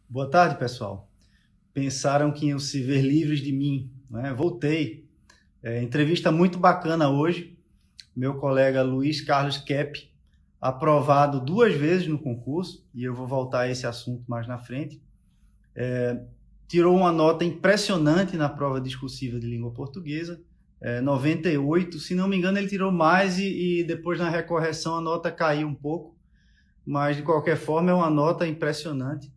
Boa tarde, pessoal. Pensaram que iam se ver livres de mim, né? Voltei. Entrevista muito bacana hoje. Meu colega Luiz Carlos Kepp, aprovado 2 vezes no concurso, e eu vou voltar a esse assunto mais na frente. Tirou uma nota impressionante na prova discursiva de língua portuguesa, 98. Se não me engano, ele tirou mais e depois na recorreção a nota caiu um pouco, mas de qualquer forma é uma nota impressionante.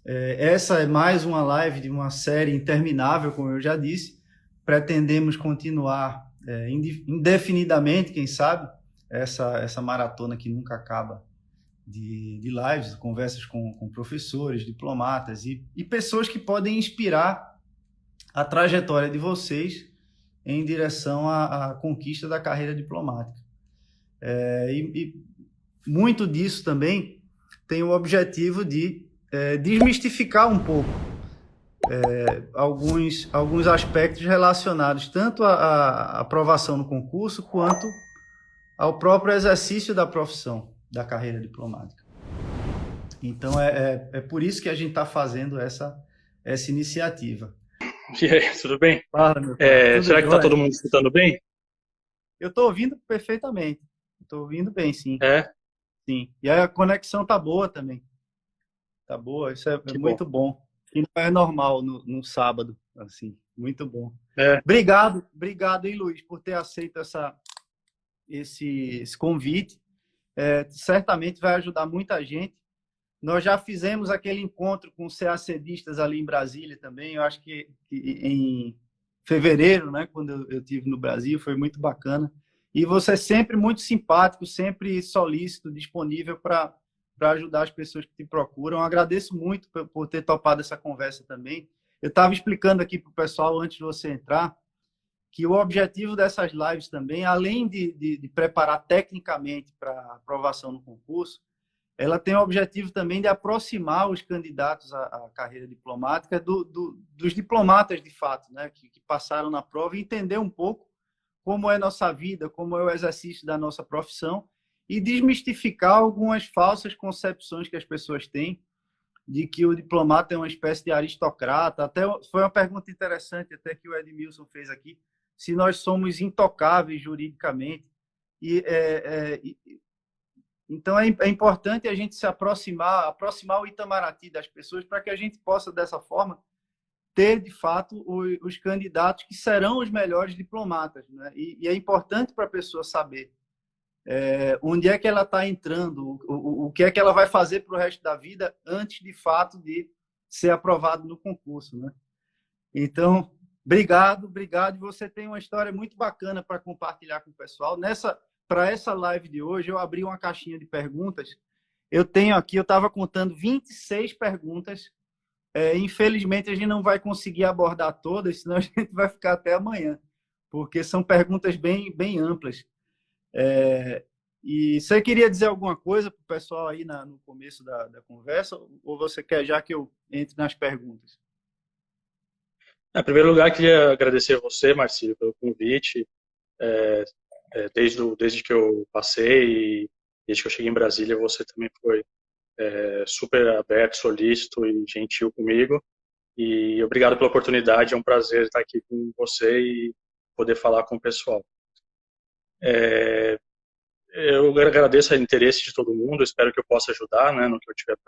Essa é mais uma live de uma série interminável, como eu já disse. Pretendemos continuar indefinidamente, quem sabe, essa maratona que nunca acaba de lives, conversas com professores, diplomatas e pessoas que podem inspirar a trajetória de vocês em direção à conquista da carreira diplomática. E muito disso também tem o objetivo de desmistificar um pouco alguns aspectos relacionados tanto à aprovação no concurso quanto ao próprio exercício da profissão da carreira diplomática. Então, é por isso que a gente está fazendo essa iniciativa. E aí, tudo bem? Fala, meu caro. Tudo Será que está jóia? todo mundo escutando bem? Eu estou ouvindo perfeitamente. Estou ouvindo bem, sim. É, Sim. E a conexão está boa também. Tá boa, isso é que bom. muito bom. E não é normal no sábado, assim. Muito bom. É, Obrigado, hein, Luiz, por ter aceito esse convite. Certamente vai ajudar muita gente. Nós já fizemos aquele encontro com os CACDistas ali em Brasília também. Eu acho que em fevereiro, né, quando eu tive no Brasil, foi muito bacana. E você é sempre muito simpático, sempre solícito, disponível para ajudar as pessoas que te procuram. Eu agradeço muito por ter topado essa conversa também. Eu estava explicando aqui para o pessoal, antes de você entrar, que o objetivo dessas lives também, além de preparar tecnicamente para aprovação no concurso, ela tem o objetivo também de aproximar os candidatos à carreira diplomática dos diplomatas de fato, né, que passaram na prova, e entender um pouco como é nossa vida, como é o exercício da nossa profissão, e desmistificar algumas falsas concepções que as pessoas têm de que o diplomata é uma espécie de aristocrata. Até foi uma pergunta interessante até que o Edmilson fez aqui, se nós somos intocáveis juridicamente. E, então é importante a gente se aproximar o Itamaraty das pessoas para que a gente possa, dessa forma, ter, de fato, os candidatos que serão os melhores diplomatas. Né? E é importante para a pessoa saber onde é que ela está entrando, o que é que ela vai fazer para o resto da vida antes, de fato, de ser aprovado no concurso. Né? Então, obrigado. E você tem uma história muito bacana para compartilhar com o pessoal. Para essa live de hoje, eu abri uma caixinha de perguntas. Eu tenho aqui, eu estava contando 26 perguntas. Infelizmente, a gente não vai conseguir abordar todas, senão a gente vai ficar até amanhã, porque são perguntas bem amplas. E você queria dizer alguma coisa para o pessoal aí no começo da conversa, ou você quer já que eu entre nas perguntas? em primeiro lugar, queria agradecer a você, Marcílio, pelo convite. Desde que eu passei e desde que eu cheguei em Brasília, você também foi super aberto, solícito e gentil comigo. E obrigado pela oportunidade, é um prazer estar aqui com você e poder falar com o pessoal. Eu agradeço o interesse de todo mundo, espero que eu possa ajudar, né, no que eu tiver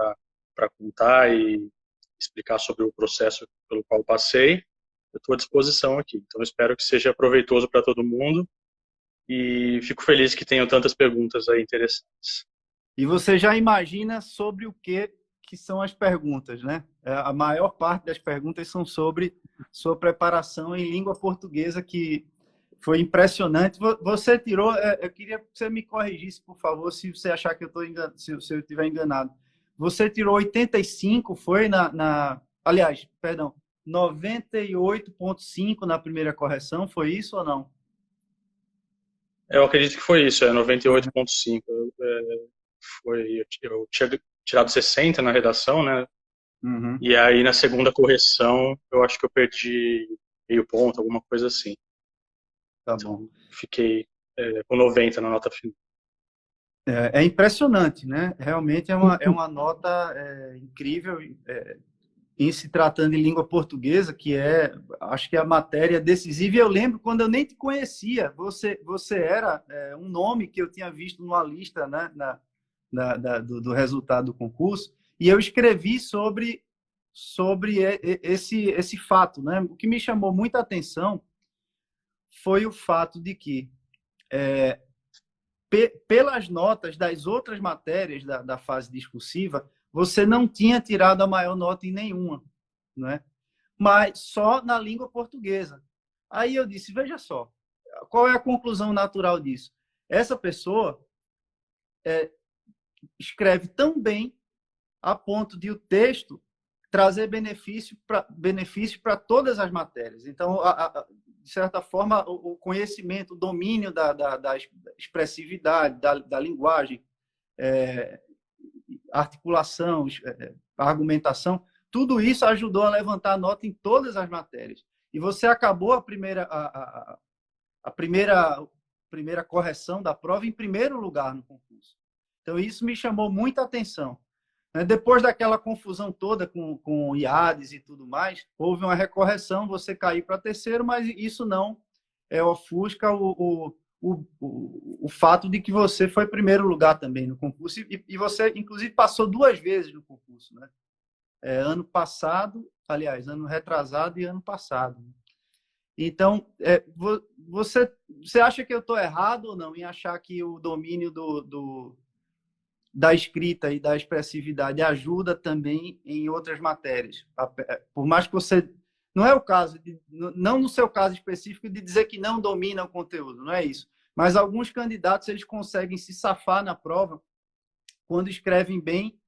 para contar e explicar sobre o processo pelo qual passei. Eu estou à disposição aqui, então espero que seja proveitoso para todo mundo e fico feliz que tenham tantas perguntas aí interessantes. E você já imagina sobre o que são as perguntas, né? A maior parte das perguntas são sobre sua preparação em língua portuguesa, que foi impressionante. Você tirou, eu queria que você me corrigisse, por favor, se você achar que eu estou enganado, se eu estiver enganado. Você tirou 85, foi aliás, perdão, 98,5 na primeira correção, foi isso ou não? Eu acredito que foi isso, 98,5. Eu tinha tirado 60 na redação, né? Uhum. E aí na segunda correção eu acho que eu perdi meio ponto, alguma coisa assim. Tá bom. Então fiquei com 90 na nota final. É impressionante, né? Realmente é uma nota incrível em se tratando de língua portuguesa, que acho que é a matéria decisiva. E eu lembro quando eu nem te conhecia, você era um nome que eu tinha visto numa lista, né, do resultado do concurso, e eu escrevi sobre esse fato, né? O que me chamou muita atenção foi o fato de que pelas notas das outras matérias da fase discursiva, você não tinha tirado a maior nota em nenhuma, né? Mas só na língua portuguesa. Aí eu disse, veja só, qual é a conclusão natural disso? Essa pessoa escreve tão bem a ponto de o texto trazer benefício para todas as matérias. Então, de certa forma, o conhecimento, o domínio da expressividade, da linguagem, articulação, argumentação, tudo isso ajudou a levantar a nota em todas as matérias. E você acabou a primeira correção da prova em primeiro lugar no concurso. Então, isso me chamou muita atenção. Depois daquela confusão toda com IADES e tudo mais, houve uma recorreção, você caiu para terceiro, mas isso não ofusca o fato de que você foi primeiro lugar também no concurso e você, inclusive, passou 2 vezes no concurso, né? Ano passado, aliás, ano retrasado e ano passado. Então, você acha que eu estou errado ou não em achar que o domínio da escrita e da expressividade ajuda também em outras matérias? Por mais que você... Não é o caso, não no seu caso específico, de dizer que não domina o conteúdo, não é isso. Mas alguns candidatos, eles conseguem se safar na prova quando escrevem bem,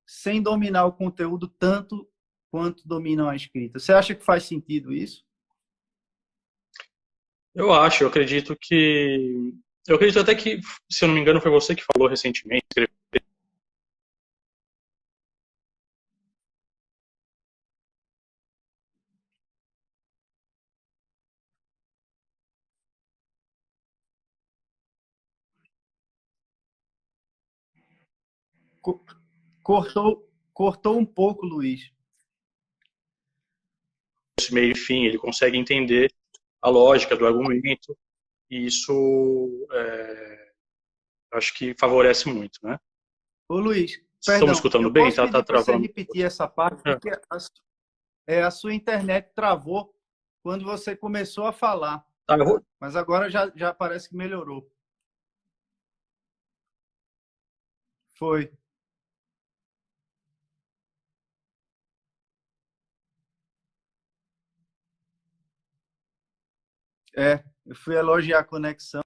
sem dominar o conteúdo tanto quanto dominam a escrita. Você acha que faz sentido isso? Eu acredito que... Eu acredito até que, se eu não me engano, foi você que falou recentemente. Cortou um pouco, Luiz. Esse meio e fim, ele consegue entender a lógica do argumento, e isso acho que favorece muito, né? Ô, Luiz, Estão me perdão, escutando eu bem? posso Tá pedir para você travando. repetir essa parte, porque a sua internet travou quando você começou a falar. Tá, eu vou... Mas agora já parece que melhorou. Foi. Eu fui elogiar a conexão.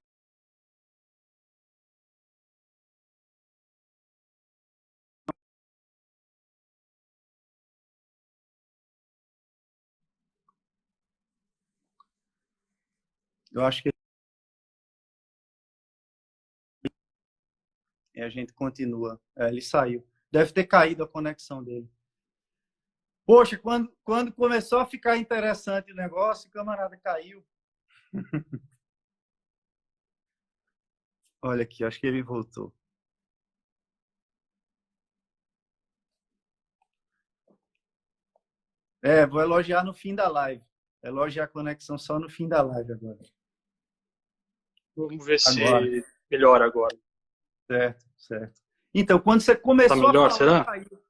Eu acho que a gente continua. Ele saiu. Deve ter caído a conexão dele. Poxa, quando começou a ficar interessante o negócio, o camarada caiu. Olha aqui, acho que ele voltou. Vou elogiar no fim da live. Elogiar a conexão só no fim da live agora. Vamos ver se melhora agora. Certo. Então, quando você começou tá melhor, a falar, será? caiu.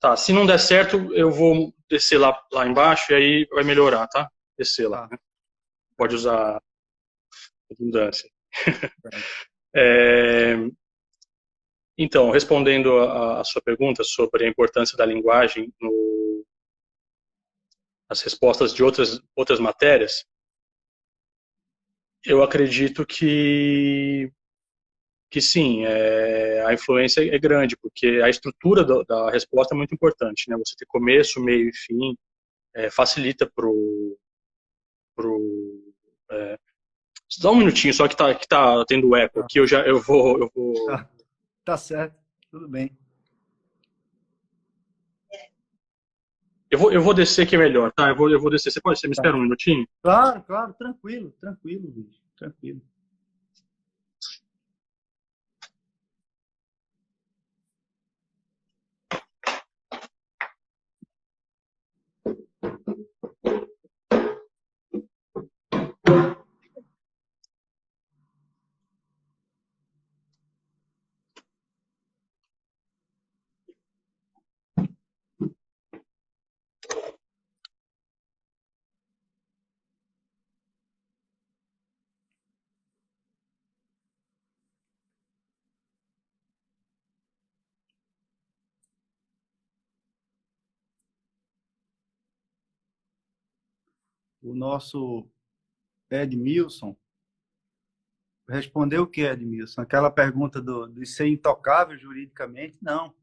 Tá, se não der certo, eu vou descer lá embaixo e aí vai melhorar, tá? Descer lá. Né? Pode usar redundância. Então, respondendo a sua pergunta sobre a importância da linguagem nas respostas de outras matérias, eu acredito que sim, a influência é grande, porque a estrutura da resposta é muito importante, né? Você ter começo, meio e fim facilita Dá um minutinho só que tá tendo eco aqui, eu vou... Tá certo, tudo bem. Eu vou descer que é melhor, tá? Eu vou descer. Você me espera um minutinho? Claro, tranquilo, Luiz, tranquilo. o nosso Edmilson respondeu o que, Edmilson? Aquela pergunta de ser intocável juridicamente? Não.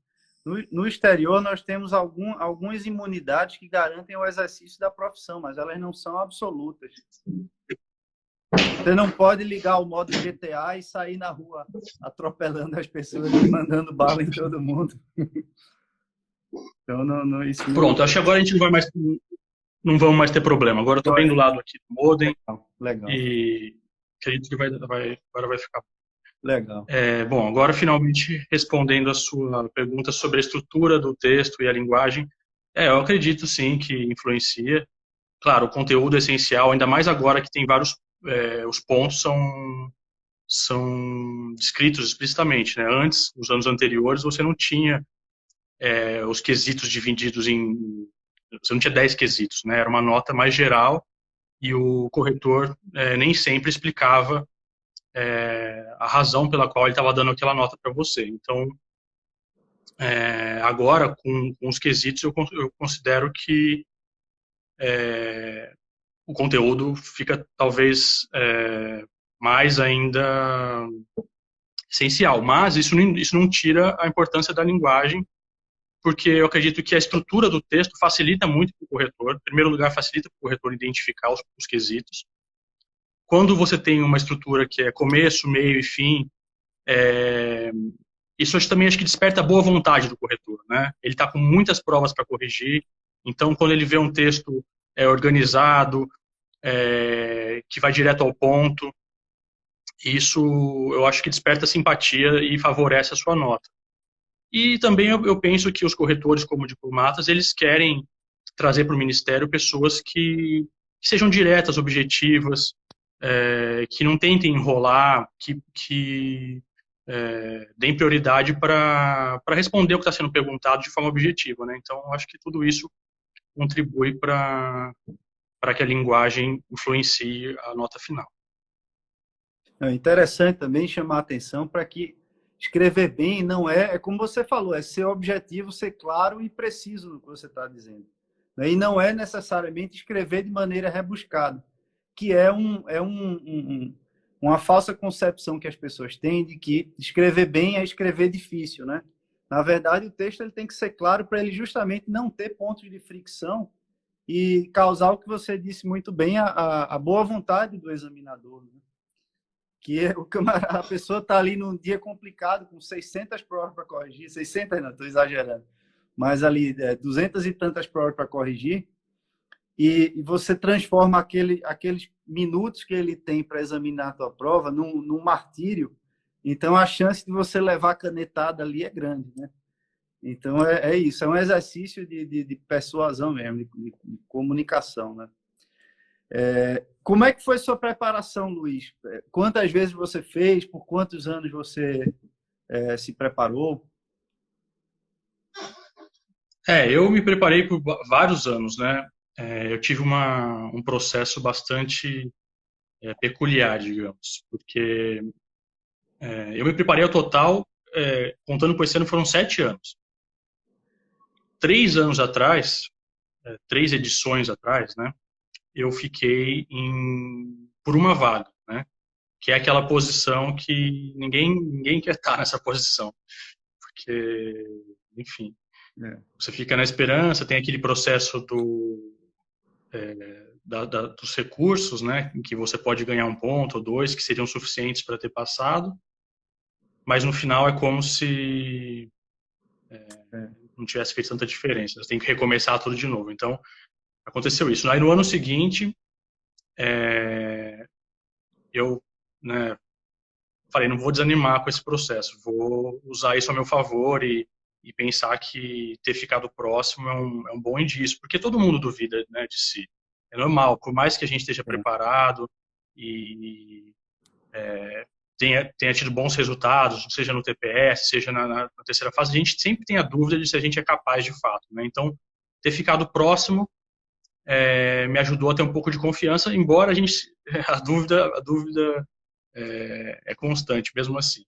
No exterior, nós temos algumas imunidades que garantem o exercício da profissão, mas elas não são absolutas. Você não pode ligar o modo GTA e sair na rua atropelando as pessoas e mandando bala em todo mundo. Então, isso não... Pronto, acho que agora a gente não vamos mais ter problema. Agora eu estou bem do lado aqui do modem. Legal. E acredito que agora vai ficar. Legal. Bom, agora finalmente respondendo a sua pergunta sobre a estrutura do texto e a linguagem, eu acredito sim que influencia. Claro, o conteúdo é essencial, ainda mais agora que tem vários, os pontos são descritos explicitamente, né? Antes, nos anos anteriores, você não tinha os quesitos divididos você não tinha 10 quesitos, né? Era uma nota mais geral e o corretor nem sempre explicava a razão pela qual ele estava dando aquela nota para você. Então, agora, com os quesitos, eu considero que o conteúdo fica, talvez, mais ainda essencial. Mas isso não tira a importância da linguagem, porque eu acredito que a estrutura do texto facilita muito para o corretor. Em primeiro lugar, facilita para o corretor identificar os quesitos. Quando você tem uma estrutura que é começo, meio e fim, isso também acho que desperta a boa vontade do corretor, né? Ele está com muitas provas para corrigir, então quando ele vê um texto organizado, que vai direto ao ponto, isso eu acho que desperta simpatia e favorece a sua nota. E também eu penso que os corretores, como diplomatas, eles querem trazer para o Ministério pessoas que sejam diretas, objetivas, que não tentem enrolar, que deem prioridade para responder o que está sendo perguntado de forma objetiva, né? Então, acho que tudo isso contribui para que a linguagem influencie a nota final. É interessante também chamar a atenção para que escrever bem não é como você falou, é ser objetivo, ser claro e preciso no que você está dizendo. E não é necessariamente escrever de maneira rebuscada, que é uma falsa concepção que as pessoas têm de que escrever bem é escrever difícil, né? Na verdade, o texto ele tem que ser claro para ele justamente não ter pontos de fricção e causar o que você disse muito bem, a boa vontade do examinador, né? Que a pessoa está ali num dia complicado, com 600 provas para corrigir, 600 não, estou exagerando, mas ali 200 e tantas provas para corrigir, e você transforma aqueles minutos que ele tem para examinar a tua prova num martírio, então a chance de você levar a canetada ali é grande, né? Então é isso, é um exercício de persuasão mesmo, de comunicação, né? Como é que foi sua preparação, Luiz? Quantas vezes você fez? Por quantos anos você se preparou? Eu me preparei por vários anos, né? Eu tive um processo bastante peculiar, digamos, porque eu me preparei ao total, contando com esse ano, foram 7 anos. 3 anos atrás, 3 edições atrás, né? Eu fiquei por uma vaga, né? Que é aquela posição que ninguém quer estar nessa posição, porque, enfim, você fica na esperança, tem aquele processo dos recursos, né? Em que você pode ganhar 1 ponto ou 2 que seriam suficientes para ter passado, mas no final é como se não tivesse feito tanta diferença. Você tem que recomeçar tudo de novo. Então, aconteceu isso. Aí no ano seguinte, eu, né, falei, não vou desanimar com esse processo, vou usar isso a meu favor e pensar que ter ficado próximo é um bom indício, porque todo mundo duvida, né, de si. É normal, por mais que a gente esteja preparado e tenha tido bons resultados, seja no TPS, seja na terceira fase, a gente sempre tem a dúvida de se a gente é capaz de fato, né? Então, ter ficado próximo me ajudou a ter um pouco de confiança, embora a dúvida é constante, mesmo assim.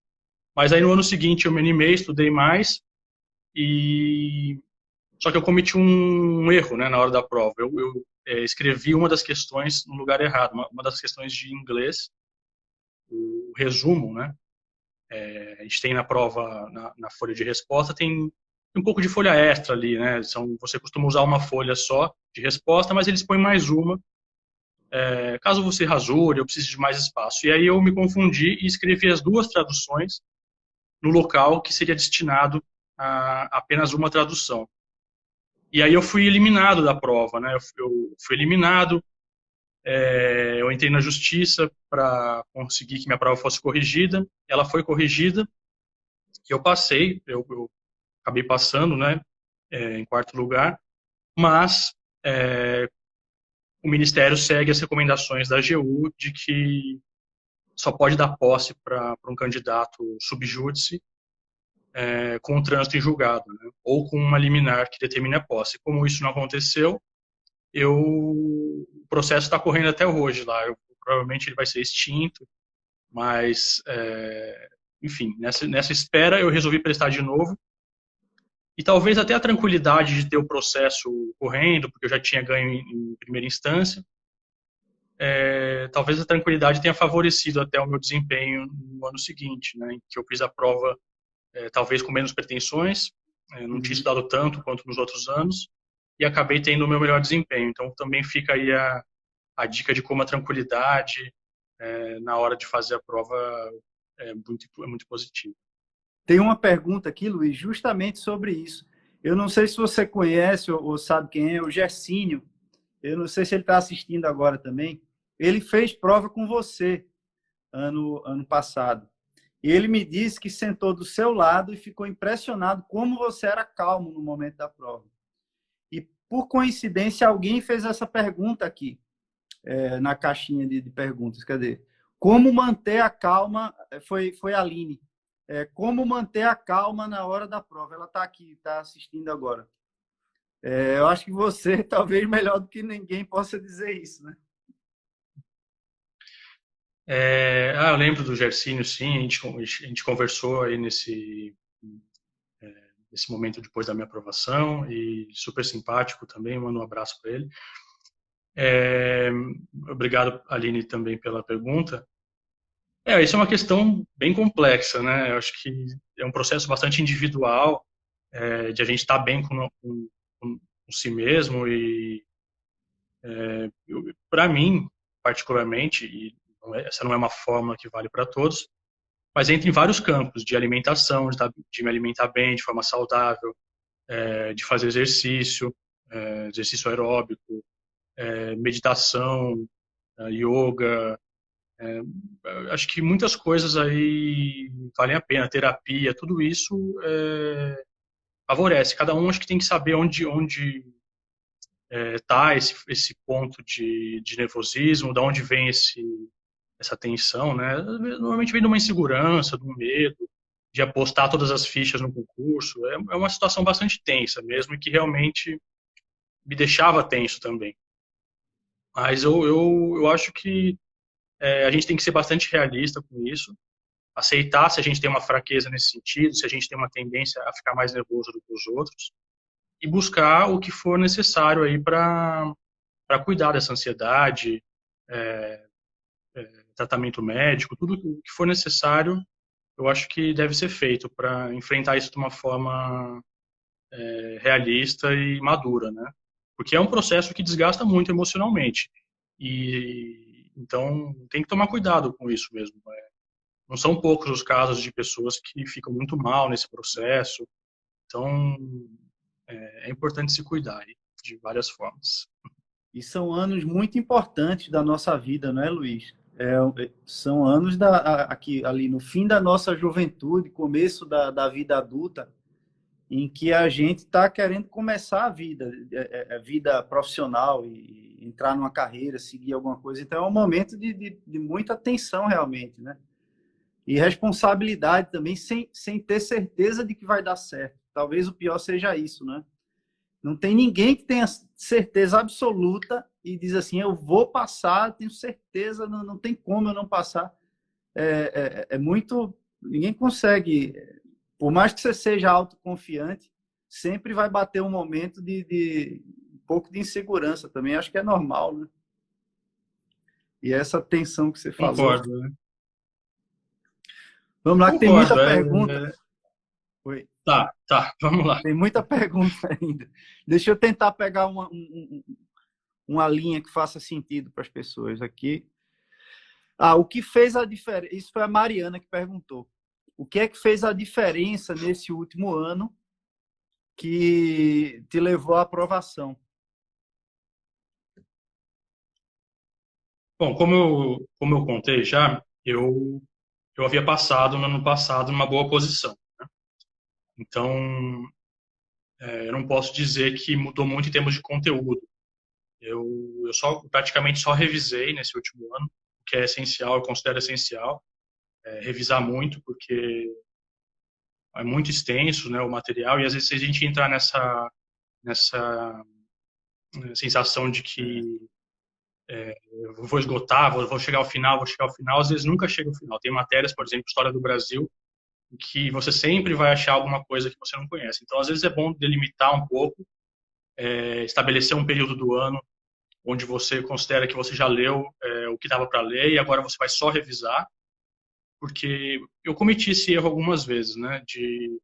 Mas aí no ano seguinte eu me animei, estudei mais, só que eu cometi um erro, né, na hora da prova. Eu escrevi uma das questões no lugar errado, uma das questões de inglês, o resumo, né? A gente tem na prova, na folha de resposta, tem um pouco de folha extra ali, né? Você costuma usar uma folha só de resposta, mas eles põem mais uma, caso você rasure ou precise de mais espaço. E aí eu me confundi e escrevi as duas traduções no local que seria destinado a apenas uma tradução. E aí eu fui eliminado da prova, né? Eu fui eliminado, eu entrei na justiça para conseguir que minha prova fosse corrigida. Ela foi corrigida e eu passei, eu acabei passando, né? Em quarto lugar, mas o Ministério segue as recomendações da AGU de que só pode dar posse para um candidato subjúdice com o trânsito em julgado, né? Ou com uma liminar que determine a posse. Como isso não aconteceu, o processo está correndo até hoje lá. Provavelmente ele vai ser extinto, mas, enfim, nessa espera eu resolvi prestar de novo. E talvez até a tranquilidade de ter o processo correndo, porque eu já tinha ganho em primeira instância, talvez a tranquilidade tenha favorecido até o meu desempenho no ano seguinte, né, em que eu fiz a prova talvez com menos pretensões, não tinha estudado tanto quanto nos outros anos, e acabei tendo o meu melhor desempenho. Então também fica aí a dica de como a tranquilidade na hora de fazer a prova muito positiva. Tem uma pergunta aqui, Luiz, justamente sobre isso. Eu não sei se você conhece ou sabe quem é, o Gercínio. Eu não sei se ele está assistindo agora também. Ele fez prova com você ano passado. E ele me disse que sentou do seu lado e ficou impressionado como você era calmo no momento da prova. E, por coincidência, alguém fez essa pergunta aqui, na caixinha de perguntas. Cadê? Como manter a calma? Foi a Aline. Como manter a calma na hora da prova? Ela está aqui, está assistindo agora. Eu acho que você, talvez melhor do que ninguém, possa dizer isso, né? Eu lembro do Gercínio, sim, a gente conversou aí nesse momento depois da minha aprovação, e super simpático também, mando um abraço para ele. Obrigado, Aline, também pela pergunta. Isso é uma questão bem complexa, né? Eu acho que é um processo bastante individual, de a gente estar bem com si mesmo, e para mim, particularmente, e essa não é uma fórmula que vale para todos, mas entra em vários campos, de alimentação, de me alimentar bem, de forma saudável, de fazer exercício aeróbico, meditação, yoga. Acho que muitas coisas aí valem a pena, terapia, tudo isso favorece. Cada um acho que tem que saber onde tá esse ponto de nervosismo, de onde vem essa tensão, né? Normalmente vem de uma insegurança, de um medo, de apostar todas as fichas no concurso. É uma situação bastante tensa mesmo, e que realmente me deixava tenso também. Mas eu acho que a gente tem que ser bastante realista com isso, aceitar se a gente tem uma fraqueza nesse sentido, se a gente tem uma tendência a ficar mais nervoso do que os outros, e buscar o que for necessário aí para cuidar dessa ansiedade, tratamento médico, tudo o que for necessário, eu acho que deve ser feito para enfrentar isso de uma forma realista e madura, né? Porque é um processo que desgasta muito emocionalmente. E então tem que tomar cuidado com isso mesmo. Não são poucos os casos de pessoas que ficam muito mal nesse processo. Então é importante se cuidar aí, de várias formas. E são anos muito importantes da nossa vida, não é, Luiz? São anos aqui, ali no fim da nossa juventude, começo da vida adulta, em que a gente está querendo começar a vida profissional e entrar numa carreira, seguir alguma coisa. Então é um momento de muita tensão realmente, né? E responsabilidade também, sem ter certeza de que vai dar certo. Talvez o pior seja isso, né? Não tem ninguém que tenha certeza absoluta e diz assim, eu vou passar, tenho certeza, não tem como eu não passar. Muito... Ninguém consegue... Por mais que você seja autoconfiante, sempre vai bater um momento de pouco de insegurança também, acho que é normal, né? E essa tensão que você falou. Concordo, né? Vamos lá, que tem muita Concordo. pergunta. Oi. Tá, vamos lá. Tem muita pergunta ainda. Deixa eu tentar pegar uma linha que faça sentido para as pessoas aqui. O que fez a diferença? Isso foi a Mariana que perguntou. O que é que fez a diferença nesse último ano que te levou à aprovação? Bom, como eu contei já, eu havia passado no ano passado numa boa posição. Então, eu não posso dizer que mudou muito em termos de conteúdo. Eu praticamente só revisei nesse último ano, o que é essencial, eu considero essencial, revisar muito, porque é muito extenso, né, o material, e às vezes se a gente entrar nessa sensação de que eu vou esgotar, vou chegar ao final, às vezes nunca chega ao final. Tem matérias, por exemplo, História do Brasil, que você sempre vai achar alguma coisa que você não conhece. Então, às vezes é bom delimitar um pouco, estabelecer um período do ano onde você considera que você já leu o que estava para ler e agora você vai só revisar, porque eu cometi esse erro algumas vezes, né, de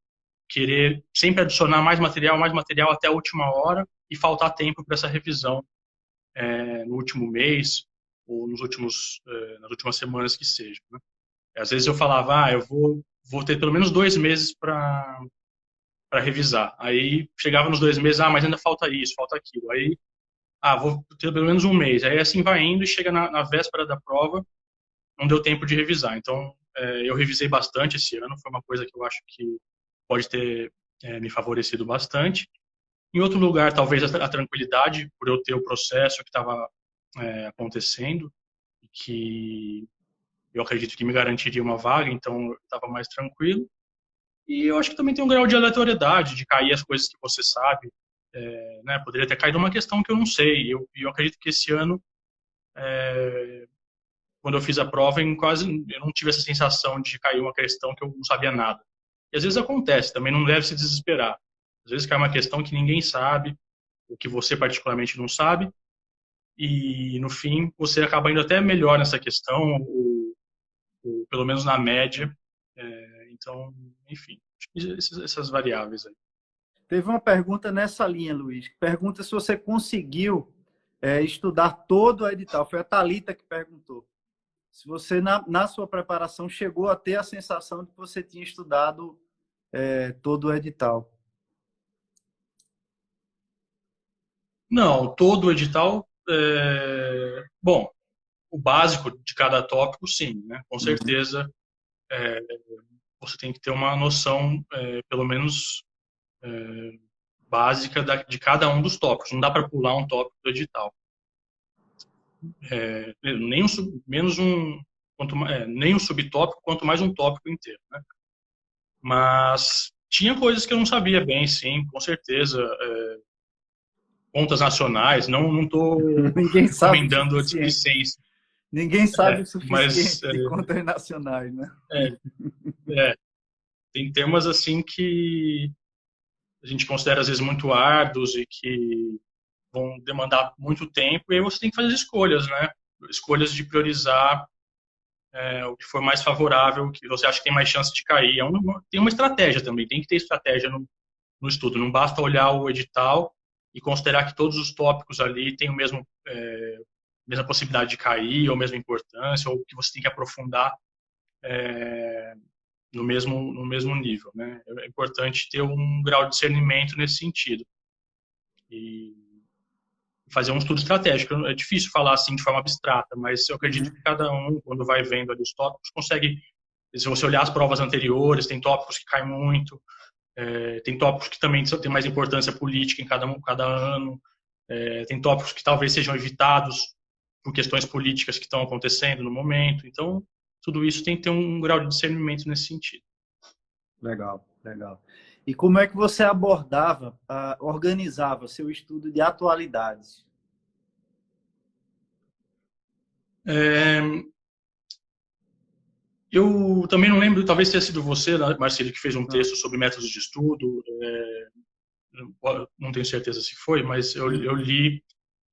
querer sempre adicionar mais material até a última hora e faltar tempo para essa revisão no último mês ou nas últimas semanas que seja, né? Às vezes eu falava, eu vou ter pelo menos 2 meses para revisar. Aí chegava nos 2 meses, mas ainda falta isso, falta aquilo. Aí, vou ter pelo menos um mês. Aí assim vai indo e chega na véspera da prova, não deu tempo de revisar. Então, eu revisei bastante esse ano, foi uma coisa que eu acho que pode ter me favorecido bastante. Em outro lugar, talvez a tranquilidade, por eu ter o processo que estava acontecendo, que eu acredito que me garantiria uma vaga, então eu estava mais tranquilo. E eu acho que também tem um grau de aleatoriedade, de cair as coisas que você sabe, né? Poderia ter caído uma questão que eu não sei. Eu acredito que esse ano, quando eu fiz a prova, eu não tive essa sensação de cair uma questão que eu não sabia nada. E às vezes acontece, também não deve se desesperar. Às vezes cai uma questão que ninguém sabe, o que você particularmente não sabe, e no fim você acaba indo até melhor nessa questão, ou pelo menos na média. Então, enfim, essas variáveis aí. Teve uma pergunta nessa linha, Luiz. Pergunta se você conseguiu estudar todo o edital. Foi a Thalita que perguntou. Se você, na sua preparação, chegou a ter a sensação de que você tinha estudado todo o edital. Não, todo o edital, bom, o básico de cada tópico, sim, né? Com certeza, você tem que ter uma noção, pelo menos básica de cada um dos tópicos. Não dá para pular um tópico do edital. Nem um subtópico, quanto mais um tópico inteiro, né? Mas tinha coisas que eu não sabia bem, sim, com certeza. Contas nacionais, não estou recomendando a displicência. Ninguém sabe o Mas suficiente de contas nacionais, né? Tem temas assim que a gente considera às vezes muito árduos e que vão demandar muito tempo, e aí você tem que fazer escolhas, né? Escolhas de priorizar o que for mais favorável, o que você acha que tem mais chance de cair. Tem uma estratégia também, tem que ter estratégia no estudo. Não basta olhar o edital e considerar que todos os tópicos ali têm mesma possibilidade de cair, ou mesma importância, ou que você tem que aprofundar no mesmo nível, né? É importante ter um grau de discernimento nesse sentido. E fazer um estudo estratégico. É difícil falar assim de forma abstrata, mas eu acredito que cada um, quando vai vendo ali os tópicos, consegue, se você olhar as provas anteriores, tem tópicos que caem muito, tem tópicos que também têm mais importância política em cada ano, tem tópicos que talvez sejam evitados por questões políticas que estão acontecendo no momento. Então, tudo isso tem que ter um grau de discernimento nesse sentido. Legal, legal. E como é que você organizava seu estudo de atualidades? Eu também não lembro, talvez tenha sido você, Marcelo, que fez um texto sobre métodos de estudo. não tenho certeza se foi, mas eu li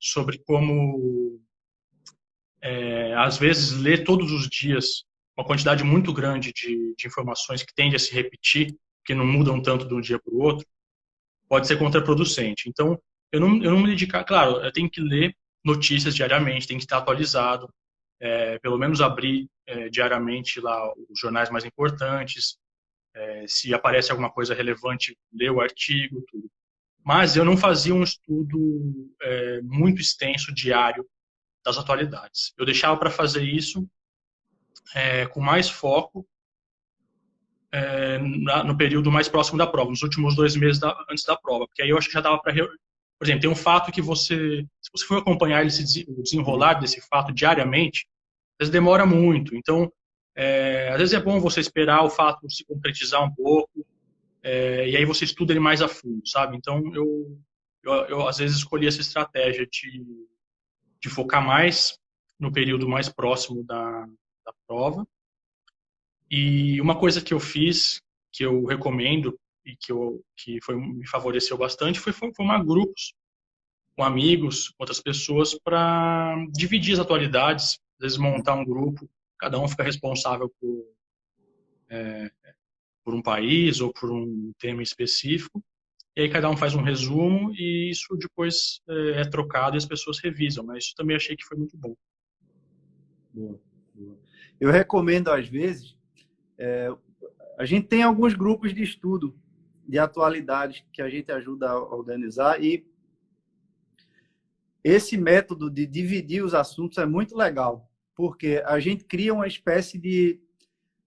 sobre como, às vezes, ler todos os dias uma quantidade muito grande de informações que tende a se repetir, que não mudam tanto de um dia para o outro, pode ser contraproducente. Então, eu não me dedicar, claro, eu tenho que ler notícias diariamente, tem que estar atualizado, pelo menos abrir diariamente lá os jornais mais importantes, se aparece alguma coisa relevante, ler o artigo, tudo. Mas eu não fazia um estudo muito extenso, diário, das atualidades. Eu deixava para fazer isso com mais foco no período mais próximo da prova, nos últimos 2 meses antes da prova, porque aí eu acho que já dava para... Por exemplo, tem um fato que se você for acompanhar ele o desenrolar desse fato diariamente, às vezes demora muito. Então, às vezes é bom você esperar o fato se concretizar um pouco, e aí você estuda ele mais a fundo, sabe? Então, eu às vezes escolhi essa estratégia de focar mais no período mais próximo da prova. E uma coisa que eu fiz, que eu recomendo e me favoreceu bastante, foi formar grupos com amigos, com outras pessoas, para dividir as atualidades, às vezes montar um grupo, cada um fica responsável por um país ou por um tema específico, e aí cada um faz um resumo e isso depois é trocado e as pessoas revisam, mas isso também achei que foi muito bom. Boa, boa. Eu recomendo, às vezes, a gente tem alguns grupos de estudo de atualidades que a gente ajuda a organizar, e esse método de dividir os assuntos é muito legal, porque a gente cria uma espécie de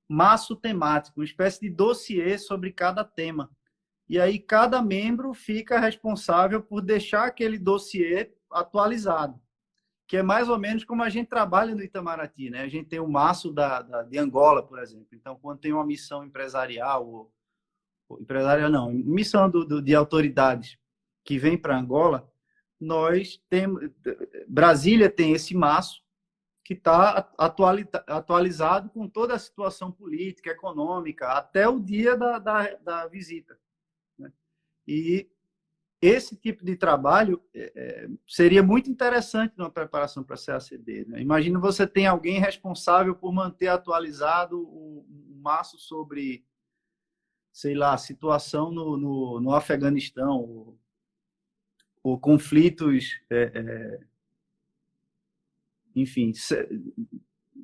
maço temático, uma espécie de dossiê sobre cada tema. E aí cada membro fica responsável por deixar aquele dossiê atualizado, que é mais ou menos como a gente trabalha no Itamaraty, né? A gente tem o maço de Angola, por exemplo. Então, quando tem uma missão empresarial, missão de autoridades que vem para Angola, nós temos... Brasília tem esse maço que está atualizado com toda a situação política, econômica, até o dia da visita. Né? E esse tipo de trabalho seria muito interessante numa preparação para a CACD. Né? Imagina você tem alguém responsável por manter atualizado um maço sobre, sei lá, a situação no Afeganistão, ou conflitos, enfim,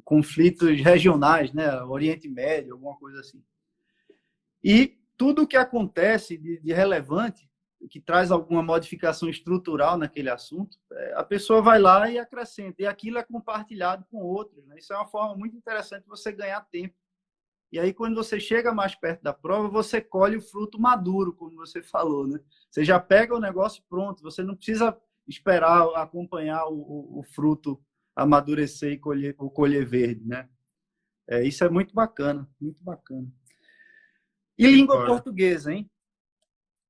conflitos regionais, né? Oriente Médio, alguma coisa assim. E tudo o que acontece de relevante, que traz alguma modificação estrutural naquele assunto, a pessoa vai lá e acrescenta, e aquilo é compartilhado com outros. Né? Isso é uma forma muito interessante de você ganhar tempo. E aí, quando você chega mais perto da prova, você colhe o fruto maduro, como você falou. Né? Você já pega o negócio pronto, você não precisa esperar acompanhar o fruto amadurecer e colher verde. Né? Isso é muito bacana, muito bacana. E língua portuguesa, hein?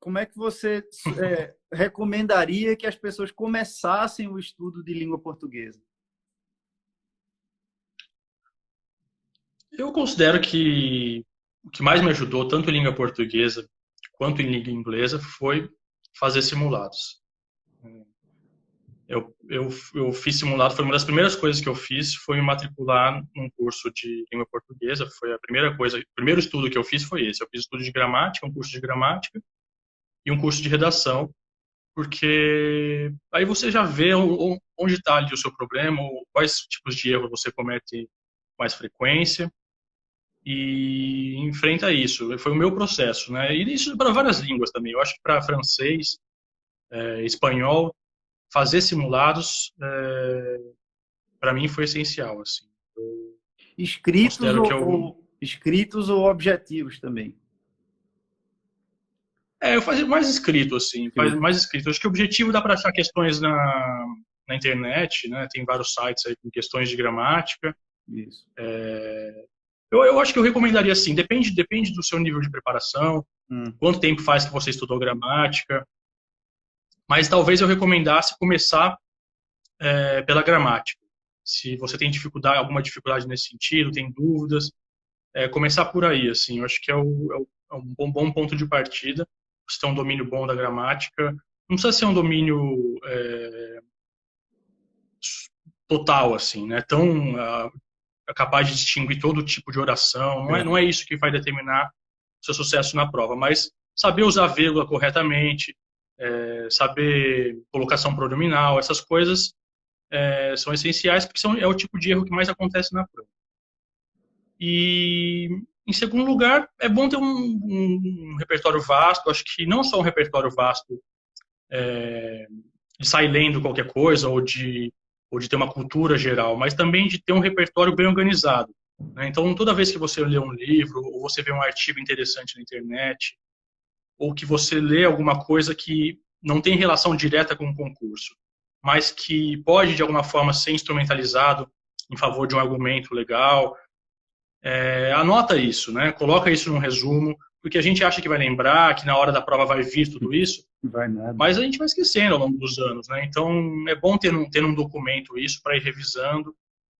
Como é que você recomendaria que as pessoas começassem o estudo de língua portuguesa? Eu considero que o que mais me ajudou, tanto em língua portuguesa quanto em língua inglesa, foi fazer simulados. Eu fiz simulado, foi uma das primeiras coisas que eu fiz, foi me matricular num curso de língua portuguesa. Foi a primeira coisa, o primeiro estudo que eu fiz foi esse. Eu fiz estudo de gramática, um curso de gramática e um curso de redação, porque aí você já vê onde está ali o seu problema, quais tipos de erro você comete com mais frequência e enfrenta isso. Foi o meu processo, né? E isso para várias línguas também. Eu acho que para francês, espanhol, fazer simulados, para mim foi essencial, assim. Escritos ou objetivos também? Eu fazia mais escrito, assim, mais escrito. Acho que o objetivo dá para achar questões na internet, né? Tem vários sites aí com questões de gramática. Isso. Eu acho que eu recomendaria, assim, depende do seu nível de preparação, quanto tempo faz que você estudou gramática, mas talvez eu recomendasse começar pela gramática. Se você tem alguma dificuldade nesse sentido, tem dúvidas, começar por aí, assim, eu acho que é um bom ponto de partida. você ter um domínio bom da gramática. Não precisa ser um domínio total, assim, né? Tão capaz de distinguir todo tipo de oração. Não é isso que vai determinar o seu sucesso na prova, mas saber usar a vírgula corretamente, saber colocação pronominal, essas coisas são essenciais, porque é o tipo de erro que mais acontece na prova. E, em segundo lugar, é bom ter um repertório vasto. Acho que não só um repertório vasto de sair lendo qualquer coisa ou de ter uma cultura geral, mas também de ter um repertório bem organizado, né? Então, toda vez que você lê um livro, ou você vê um artigo interessante na internet, ou que você lê alguma coisa que não tem relação direta com o concurso, mas que pode, de alguma forma, ser instrumentalizado em favor de um argumento legal, anota isso, né? Coloca isso num resumo, porque a gente acha que vai lembrar, que na hora da prova vai vir tudo isso, Não vai nada. mas a gente vai esquecendo ao longo dos anos, né? Então, é bom ter num documento isso para ir revisando.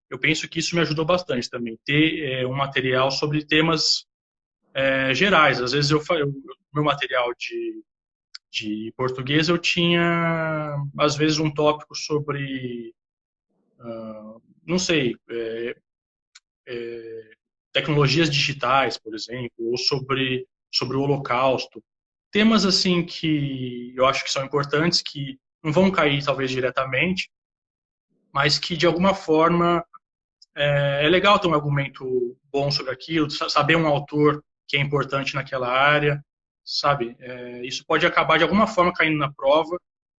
Eu penso que isso me ajudou bastante também, ter um material sobre temas gerais. Às vezes, meu material de português, eu tinha, às vezes, um tópico sobre, não sei, tecnologias digitais, por exemplo, ou sobre o Holocausto. Temas assim que eu acho que são importantes, que não vão cair talvez diretamente, mas que de alguma forma é legal ter um argumento bom sobre aquilo, saber um autor que é importante naquela área, sabe? Isso pode acabar de alguma forma caindo na prova,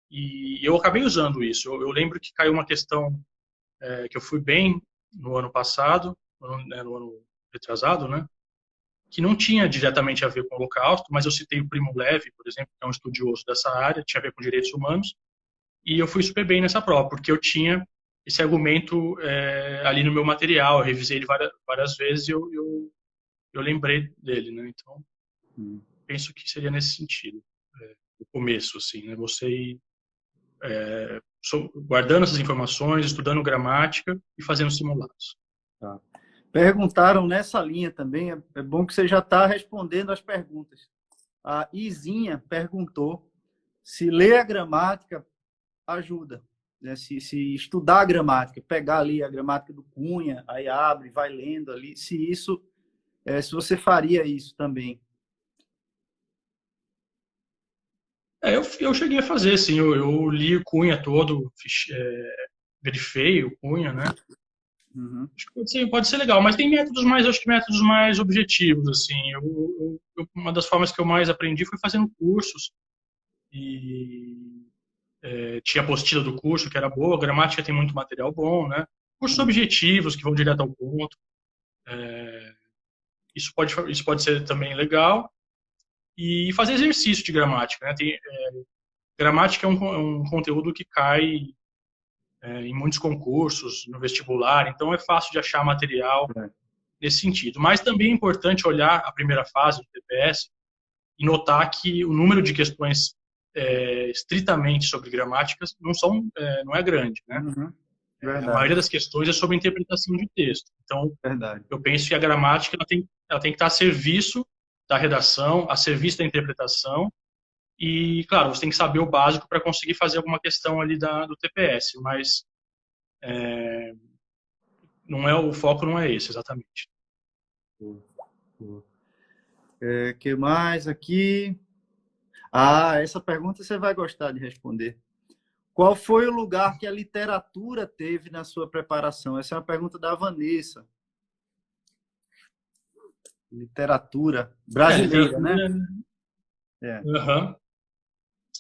e eu acabei usando isso. Eu lembro que caiu uma questão que eu fui bem no ano passado, no ano retrasado, né? Que não tinha diretamente a ver com o Holocausto, mas eu citei o Primo Levi, por exemplo, que é um estudioso dessa área, tinha a ver com direitos humanos, e eu fui super bem nessa prova, porque eu tinha esse argumento ali no meu material, eu revisei ele várias vezes e eu lembrei dele, né? Então, penso que seria nesse sentido, o começo, assim, né? Você ir guardando essas informações, estudando gramática e fazendo simulados. Tá. Perguntaram nessa linha também, é bom que você já está respondendo as perguntas. A Izinha perguntou se ler a gramática ajuda, né? Se estudar a gramática, pegar ali a gramática do Cunha, aí abre, vai lendo ali, se você faria isso também. Eu cheguei a fazer, sim, eu li o Cunha todo, grifei o Cunha, né? Uhum. Acho que pode ser legal, mas tem métodos mais objetivos, assim. Uma das formas que eu mais aprendi foi fazendo cursos, e tinha a apostila do curso, que era boa, a gramática tem muito material bom, né? Cursos objetivos, que vão direto ao ponto. Isso pode ser também legal. E fazer exercício de gramática, né? Gramática é um conteúdo que cai em muitos concursos, no vestibular, então é fácil de achar material nesse sentido. Mas também é importante olhar a primeira fase do TPS e notar que o número de questões estritamente sobre gramáticas não é grande, né? Uhum. A maioria das questões é sobre interpretação de texto. Então, eu penso que a gramática ela tem que estar a serviço da redação, a serviço da interpretação. E, claro, você tem que saber o básico para conseguir fazer alguma questão ali do TPS, mas o foco não é esse, exatamente. Que mais aqui? Essa pergunta você vai gostar de responder. Qual foi o lugar que a literatura teve na sua preparação? Essa é uma pergunta da Vanessa. Literatura brasileira, né? Uhum.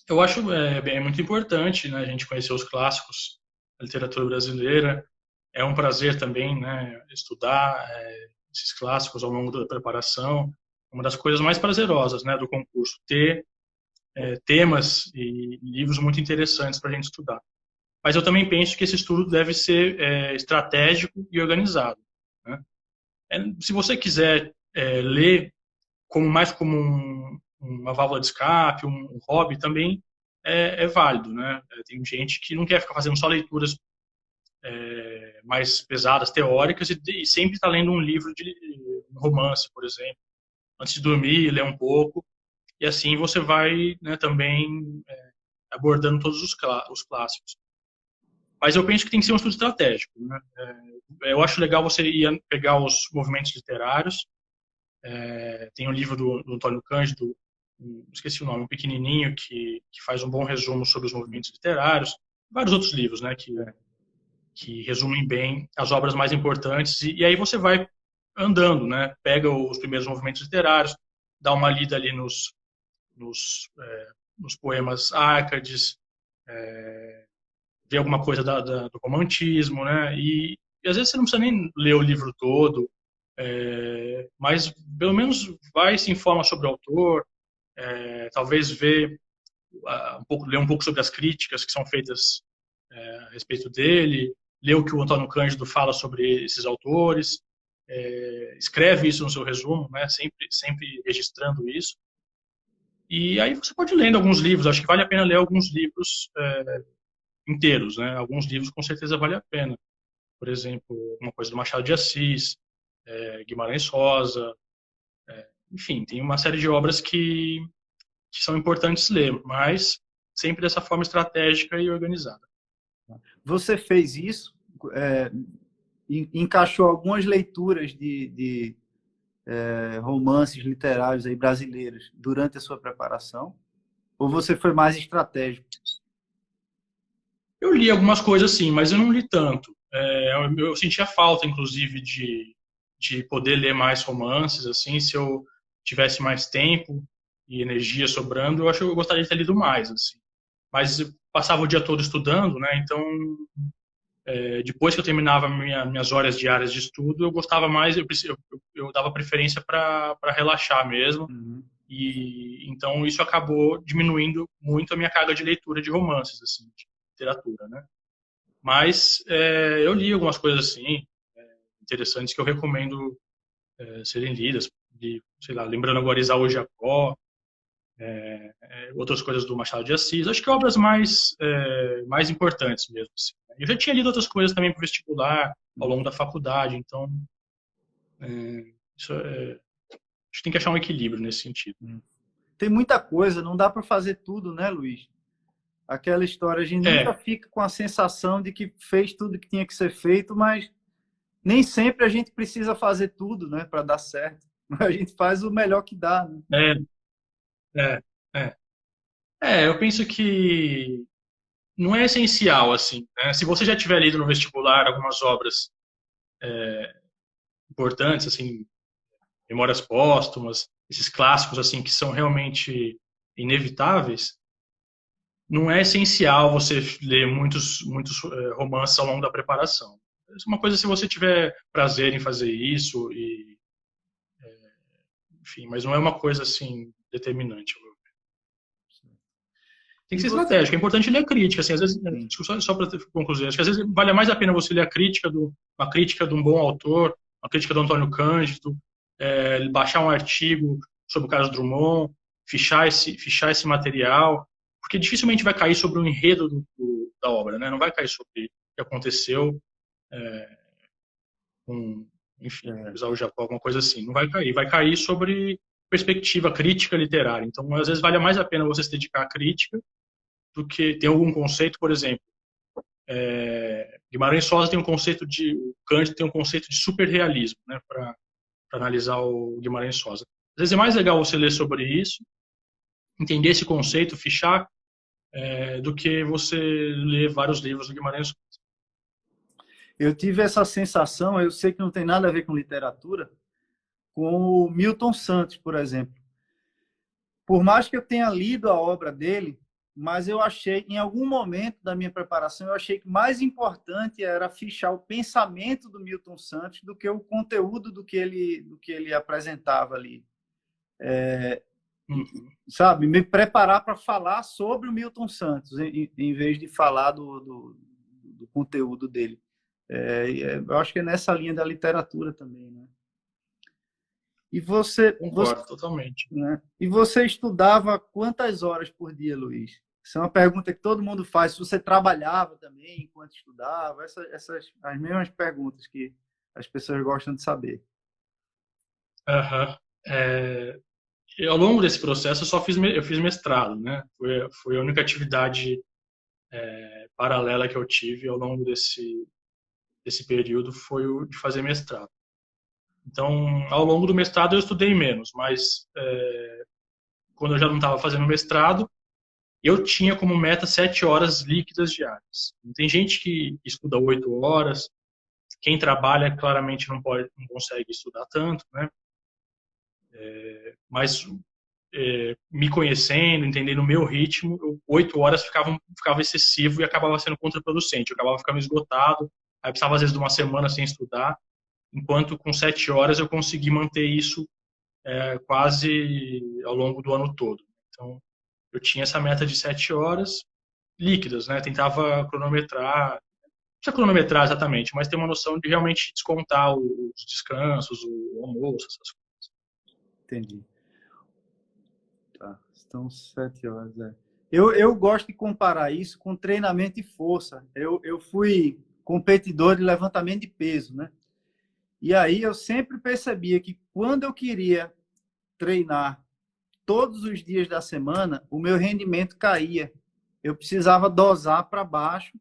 Eu acho muito importante, né, a gente conhecer os clássicos da literatura brasileira. É um prazer também, né, estudar esses clássicos ao longo da preparação. Uma das coisas mais prazerosas, né, do concurso, ter temas e livros muito interessantes para a gente estudar. Mas eu também penso que esse estudo deve ser estratégico e organizado, né? Se você quiser ler mais como uma válvula de escape, um hobby, também é válido, né? Tem gente que não quer ficar fazendo só leituras mais pesadas, teóricas, e sempre está lendo um livro de romance, por exemplo. Antes de dormir, ler um pouco. E e assim você vai, né, também abordando todos os clássicos. Mas eu penso que tem que ser um estudo estratégico, né? Eu acho legal você ir pegar os movimentos literários. Tem um livro do Antônio Cândido, esqueci o nome, um pequenininho, que faz um bom resumo sobre os movimentos literários. Vários outros livros, né, que resumem bem as obras mais importantes. E aí você vai andando, né? Pega os primeiros movimentos literários, dá uma lida ali nos poemas Árcades, vê alguma coisa do romantismo, né? E às vezes você não precisa nem ler o livro todo, mas pelo menos vai se informa sobre o autor, talvez ler um pouco sobre as críticas que são feitas a respeito dele, ler o que o Antônio Cândido fala sobre esses autores, escreve isso no seu resumo, né? Sempre registrando isso. E aí você pode ir lendo alguns livros. Acho que vale a pena ler alguns livros inteiros, né? Alguns livros com certeza vale a pena. Por exemplo, uma coisa do Machado de Assis, Guimarães Rosa, enfim, tem uma série de obras que são importantes ler, mas sempre dessa forma estratégica e organizada. Você fez isso, encaixou algumas leituras de romances literários aí brasileiros durante a sua preparação? Ou você foi mais estratégico? Eu li algumas coisas sim, mas eu não li tanto. Eu sentia falta, inclusive, de poder ler mais romances, assim, se eu tivesse mais tempo e energia sobrando, eu acho que eu gostaria de ter lido mais, assim. Mas eu passava o dia todo estudando, né? Então, depois que eu terminava minhas horas diárias de estudo, eu gostava mais, eu dava preferência para relaxar mesmo. Uhum. E então isso acabou diminuindo muito a minha carga de leitura de romances, assim, de literatura, né? Mas eu li algumas coisas assim interessantes que eu recomendo serem lidas. Sei lá, lembrando agora Isaú Jacó, outras coisas do Machado de Assis. Acho que obras mais importantes mesmo. Assim. Eu já tinha lido outras coisas também para o vestibular ao longo da faculdade, então acho que tem que achar um equilíbrio nesse sentido. Tem muita coisa, não dá para fazer tudo, né, Luiz? Aquela história, a gente nunca fica com a sensação de que fez tudo que tinha que ser feito, mas nem sempre a gente precisa fazer tudo, né, para dar certo. A gente faz o melhor que dá. Né? É, é, eu penso que não é essencial, assim, né? Se você já tiver lido no vestibular algumas obras importantes, assim, Memórias Póstumas, esses clássicos, assim, que são realmente inevitáveis, não é essencial você ler muitos romances ao longo da preparação. É uma coisa se você tiver prazer em fazer isso enfim, mas não é uma coisa, assim, determinante. Tem que ser estratégico. É importante ler a crítica. Assim, às vezes, só para concluir, acho que às vezes vale mais a pena você ler uma crítica de um bom autor, uma crítica do Antônio Cândido, baixar um artigo sobre o Carlos Drummond, fichar esse material, porque dificilmente vai cair sobre o enredo da obra, né? Não vai cair sobre o que aconteceu com, enfim, usar o Japão, alguma coisa assim. Não vai cair. Vai cair sobre perspectiva crítica literária. Então, às vezes, vale mais a pena você se dedicar à crítica do que tem algum conceito, por exemplo. Guimarães Rosa tem o Cândido tem um conceito de superrealismo, né, para analisar o Guimarães Rosa. Às vezes é mais legal você ler sobre isso, entender esse conceito, fichar, do que você ler vários livros do Guimarães Rosa. Eu tive essa sensação, eu sei que não tem nada a ver com literatura, com o Milton Santos, por exemplo. Por mais que eu tenha lido a obra dele, mas eu achei, em algum momento da minha preparação, eu achei que mais importante era fichar o pensamento do Milton Santos do que o conteúdo do que ele apresentava ali. Sabe, me preparar para falar sobre o Milton Santos, em vez de falar do conteúdo dele. Eu acho que é nessa linha da literatura também, né? E Concordo totalmente. Né? E você estudava quantas horas por dia, Luiz? Essa é uma pergunta que todo mundo faz. Se você trabalhava também enquanto estudava, essas as mesmas perguntas que as pessoas gostam de saber. Uhum. ao longo desse processo eu fiz mestrado, né? Foi a única atividade paralela que eu tive ao longo desse período foi o de fazer mestrado. Então, ao longo do mestrado eu estudei menos, mas quando eu já não estava fazendo mestrado, eu tinha como meta 7 horas líquidas diárias. Tem gente que estuda 8 horas, quem trabalha claramente não consegue estudar tanto, né? Mas me conhecendo, entendendo o meu ritmo, 8 horas ficava excessivo e acabava sendo contraproducente. Eu acabava ficando esgotado, aí precisava às vezes de uma semana sem estudar, enquanto com 7 horas eu consegui manter isso quase ao longo do ano todo. Então, eu tinha essa meta de 7 horas líquidas, né? Tentava cronometrar, não precisa cronometrar exatamente, mas ter uma noção de realmente descontar os descansos, o almoço, essas coisas. Entendi. Tá, estão 7 horas. Eu gosto de comparar isso com treinamento de força. Eu fui competidor de levantamento de peso, né? E aí eu sempre percebia que quando eu queria treinar todos os dias da semana, o meu rendimento caía. Eu precisava dosar para baixo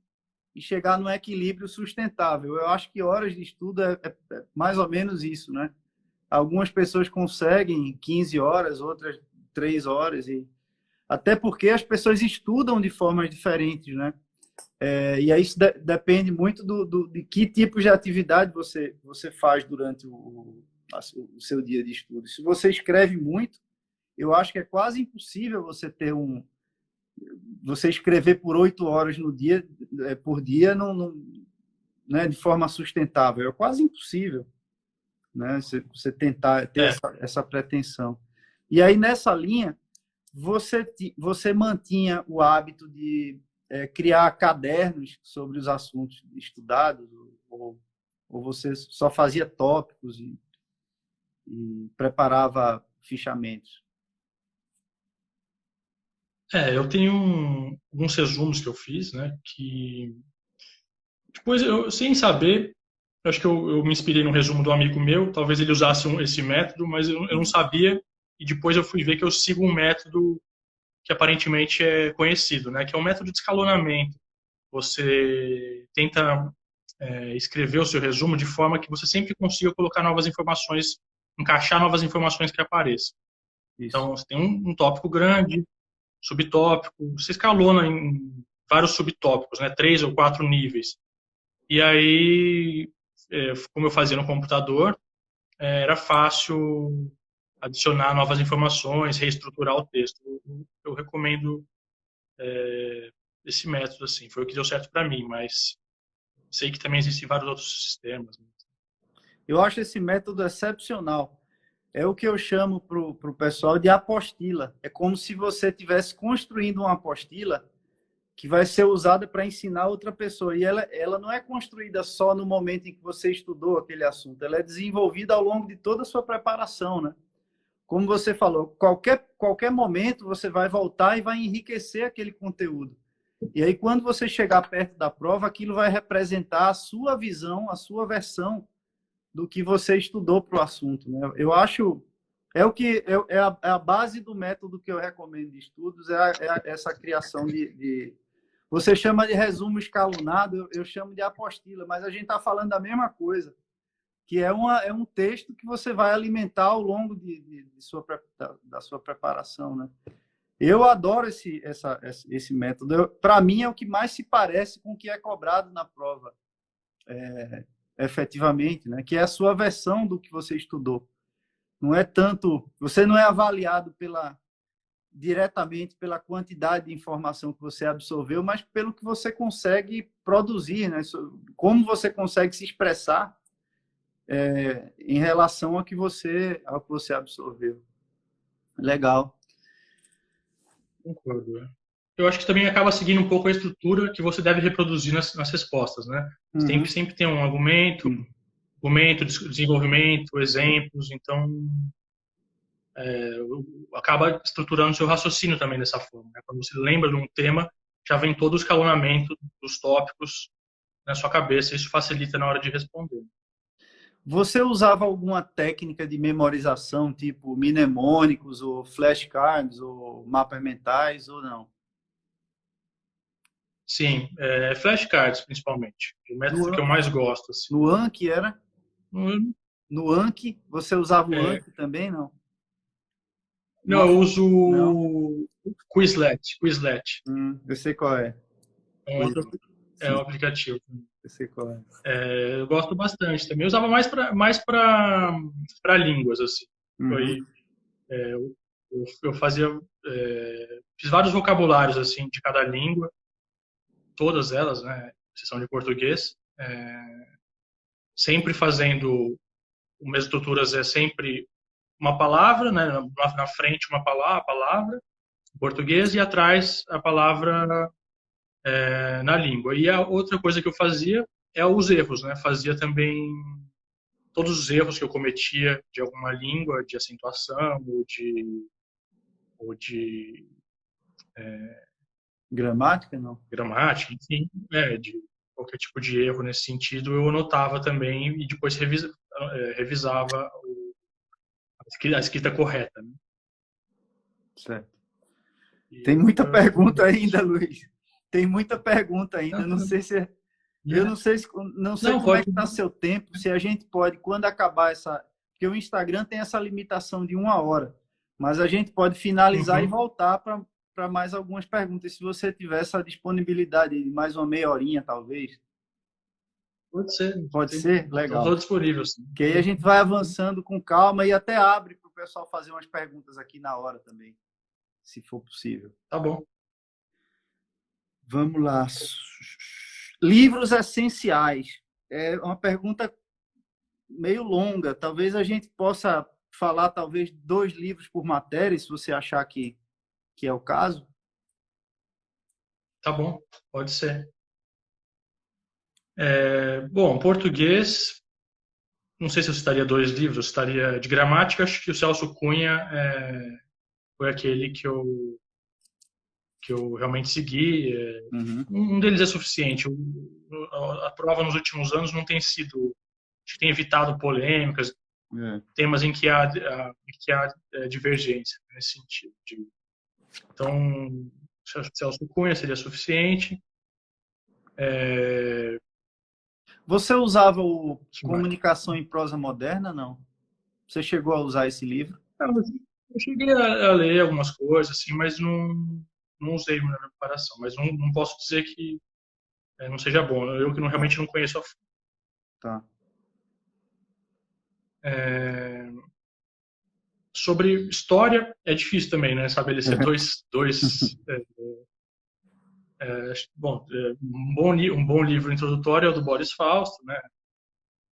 e chegar num equilíbrio sustentável. Eu acho que horas de estudo é mais ou menos isso, né? Algumas pessoas conseguem 15 horas, outras 3 horas, e até porque as pessoas estudam de formas diferentes, né? E aí isso depende muito de que tipo de atividade você faz durante o seu dia de estudo. Se você escreve muito, eu acho que é quase impossível você escrever por 8 horas no dia, por dia, né, de forma sustentável. É quase impossível, né? Você tentar ter essa pretensão. E aí, nessa linha, você mantinha o hábito de criar cadernos sobre os assuntos estudados, ou você só fazia tópicos e preparava fichamentos? Eu tenho alguns resumos que eu fiz, né? Que depois eu, sem saber, acho que eu me inspirei num resumo do amigo meu, talvez ele usasse esse método, mas eu não sabia, e depois eu fui ver que eu sigo um método que aparentemente é conhecido, né? Que é um método de escalonamento. Você tenta escrever o seu resumo de forma que você sempre consiga colocar novas informações, encaixar novas informações que apareçam. Isso. Então, você tem um tópico grande, subtópico, você escalona em vários subtópicos, né? 3 ou 4 níveis. E aí, como eu fazia no computador, era fácil adicionar novas informações, reestruturar o texto. Eu recomendo esse método, assim. Foi o que deu certo para mim, mas sei que também existem vários outros sistemas. Eu acho esse método excepcional. É o que eu chamo para o pessoal de apostila. É como se você estivesse construindo uma apostila que vai ser usada para ensinar outra pessoa. E ela não é construída só no momento em que você estudou aquele assunto. Ela é desenvolvida ao longo de toda a sua preparação, né? Como você falou, qualquer momento você vai voltar e vai enriquecer aquele conteúdo. E aí, quando você chegar perto da prova, aquilo vai representar a sua visão, a sua versão do que você estudou para o assunto, né? Eu acho é a base do método que eu recomendo de estudos, essa criação você chama de resumo escalonado, eu chamo de apostila, mas a gente está falando da mesma coisa, que é um texto que você vai alimentar ao longo da sua preparação, né? Eu adoro esse método. Para mim, é o que mais se parece com o que é cobrado na prova, efetivamente, né? Que é a sua versão do que você estudou. Não é tanto... Você não é avaliado diretamente pela quantidade de informação que você absorveu, mas pelo que você consegue produzir, né? Como você consegue se expressar em relação ao que você absorveu. Legal. Concordo. Eu acho que também acaba seguindo um pouco a estrutura que você deve reproduzir nas respostas, né? Você tem que sempre ter um argumento, desenvolvimento, exemplos, então acaba estruturando o seu raciocínio também dessa forma, né? Quando você lembra de um tema, já vem todo o escalonamento dos tópicos na sua cabeça, isso facilita na hora de responder. Você usava alguma técnica de memorização, tipo mnemônicos, ou flashcards, ou mapas mentais, ou não? Sim, flashcards, principalmente. O método que No, eu mais gosto, assim. no Anki era? Hum, No Anki? Você usava o é, Anki também, não? não, Uma, eu uso não? o Quizlet. Quizlet. Eu sei qual é. É um outro, é um Sim, aplicativo. eu sei qual é. Eu gosto bastante também. Eu usava mais para línguas, assim. Uhum, Foi, eu fazia, fiz vários vocabulários, assim, de cada língua, todas elas, né, exceção de português, sempre fazendo o mesmo estruturas, é sempre uma palavra, né, na frente uma palavra em português e atrás a palavra na língua. E a outra coisa que eu fazia é os erros, né? Fazia também todos os erros que eu cometia de alguma língua, de acentuação ou de gramática, não? gramática, enfim, de qualquer tipo de erro nesse sentido, eu anotava também e depois revisava a escrita correta. Né? Certo. E Tem muita eu pergunta gosto. ainda, Luiz. Tem muita pergunta ainda. Não, Não sei se eu né? não sei Não, como é pode. que está seu tempo, se a gente pode, quando acabar essa. Porque o Instagram tem essa limitação de 1 hora. Mas a gente pode finalizar e Uhum. voltar para mais algumas perguntas. Se você tiver essa disponibilidade de mais uma meia horinha, talvez. Pode ser, não Pode tem ser? problema. Estou Legal. disponível, sim. Que aí a gente vai avançando com calma e até abre para o pessoal fazer umas perguntas aqui na hora também, se for possível. Tá bom. Vamos lá. Livros essenciais. É uma pergunta meio longa. Talvez a gente possa falar, talvez, 2 livros por matéria, se você achar que é o caso. Tá bom, pode ser. Bom, português, não sei se eu citaria 2 livros, citaria de gramática, acho que o Celso Cunha foi aquele que eu realmente segui. Uhum. Um deles é suficiente. A prova nos últimos anos não tem sido, acho que tem evitado polêmicas, É. temas em que há divergência nesse sentido. Então, Celso Cunha seria suficiente. Você usava o Que mais? Comunicação em Prosa Moderna, não? Você chegou a usar esse livro? Eu cheguei a ler algumas coisas, assim, mas não usei na minha preparação. Mas não posso dizer que não seja bom. Eu que realmente não conheço a fundo. Tá. É, sobre história, é difícil também, né? Estabelecer dois bom, um bom livro introdutório é o do Boris Fausto, né?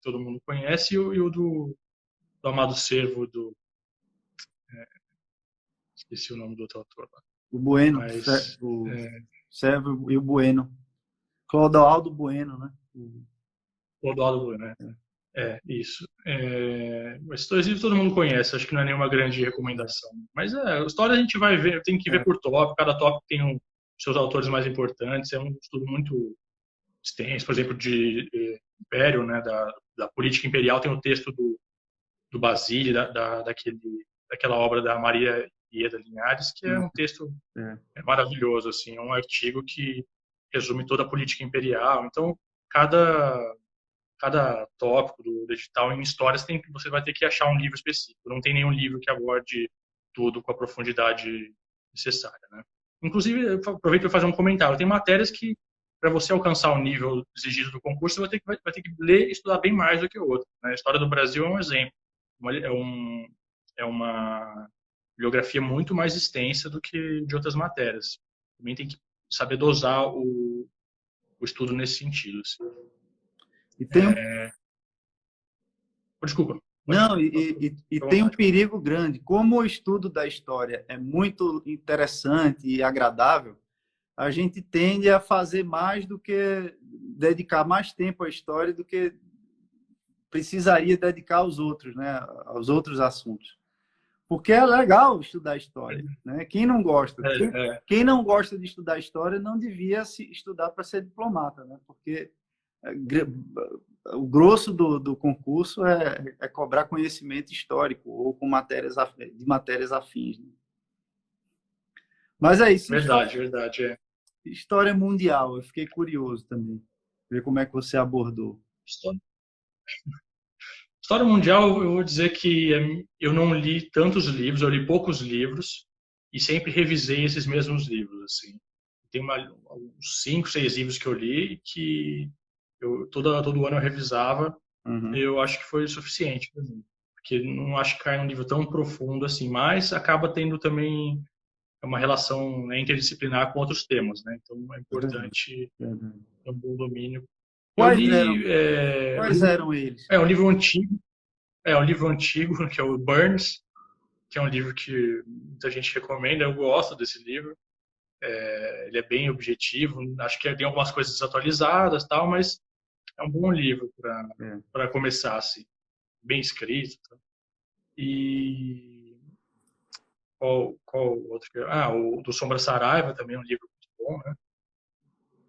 Todo mundo conhece, e o do Amado Servo, esqueci o nome do outro autor lá. O Bueno, Mas, o Sérvio e o Bueno. Clodoaldo Bueno, né? Clodoaldo, né? Isso. Esses 2 livros todo mundo conhece, acho que não é nenhuma grande recomendação. Mas a história a gente vai ver, tem que ver É. por tópico, cada tópico tem seus autores mais importantes, é um estudo muito extenso, por exemplo, de Império, né, da política imperial, tem o texto do Basile, daquela obra da Maria Ieda Linhares, que é um texto É. maravilhoso, assim, é um artigo que resume toda a política imperial. Então, cada tópico do edital em histórias você vai ter que achar um livro específico. Não tem nenhum livro que aborde tudo com a profundidade necessária, né? Inclusive, eu aproveito para fazer um comentário. Tem matérias que, para você alcançar o nível exigido do concurso, você vai ter que ler e estudar bem mais do que o outro. Né? A história do Brasil é um exemplo. É uma bibliografia muito mais extensa do que de outras matérias. Também tem que saber dosar o estudo nesse sentido. Assim. E tem um Desculpa, pode Não, e ficar à tem um vontade. perigo grande. Como o estudo da história é muito interessante e agradável, a gente tende a fazer mais do que dedicar mais tempo à história do que precisaria dedicar aos outros, né? Aos outros assuntos. Porque é legal estudar história, né? Quem não gosta? É, Quem não gosta de estudar história não devia se estudar para ser diplomata, né? Porque o grosso do concurso é cobrar conhecimento histórico ou com de matérias afins, né? Mas é isso. Verdade, verdade. História mundial, eu fiquei curioso também. Ver como é que você abordou. História, História mundial, eu vou dizer que eu não li tantos livros, eu li poucos livros e sempre revisei esses mesmos livros, assim. Tem uns 5, 6 livros que eu li que todo ano eu revisava. Uhum. Eu acho que foi suficiente para mim, porque não acho que cai num nível tão profundo assim, mas acaba tendo também uma relação, né, interdisciplinar com outros temas, né? Então é importante ter um bom domínio. Eu li Quais eram eles? um livro antigo, um livro antigo que é o Burns, que é um livro que muita gente recomenda. Eu gosto desse livro. Ele é bem objetivo. Acho que tem algumas coisas desatualizadas, tal, mas é um bom livro para começar assim, bem escrito. Tá? E qual outro? O do Sombra Saraiva também é um livro muito bom, né?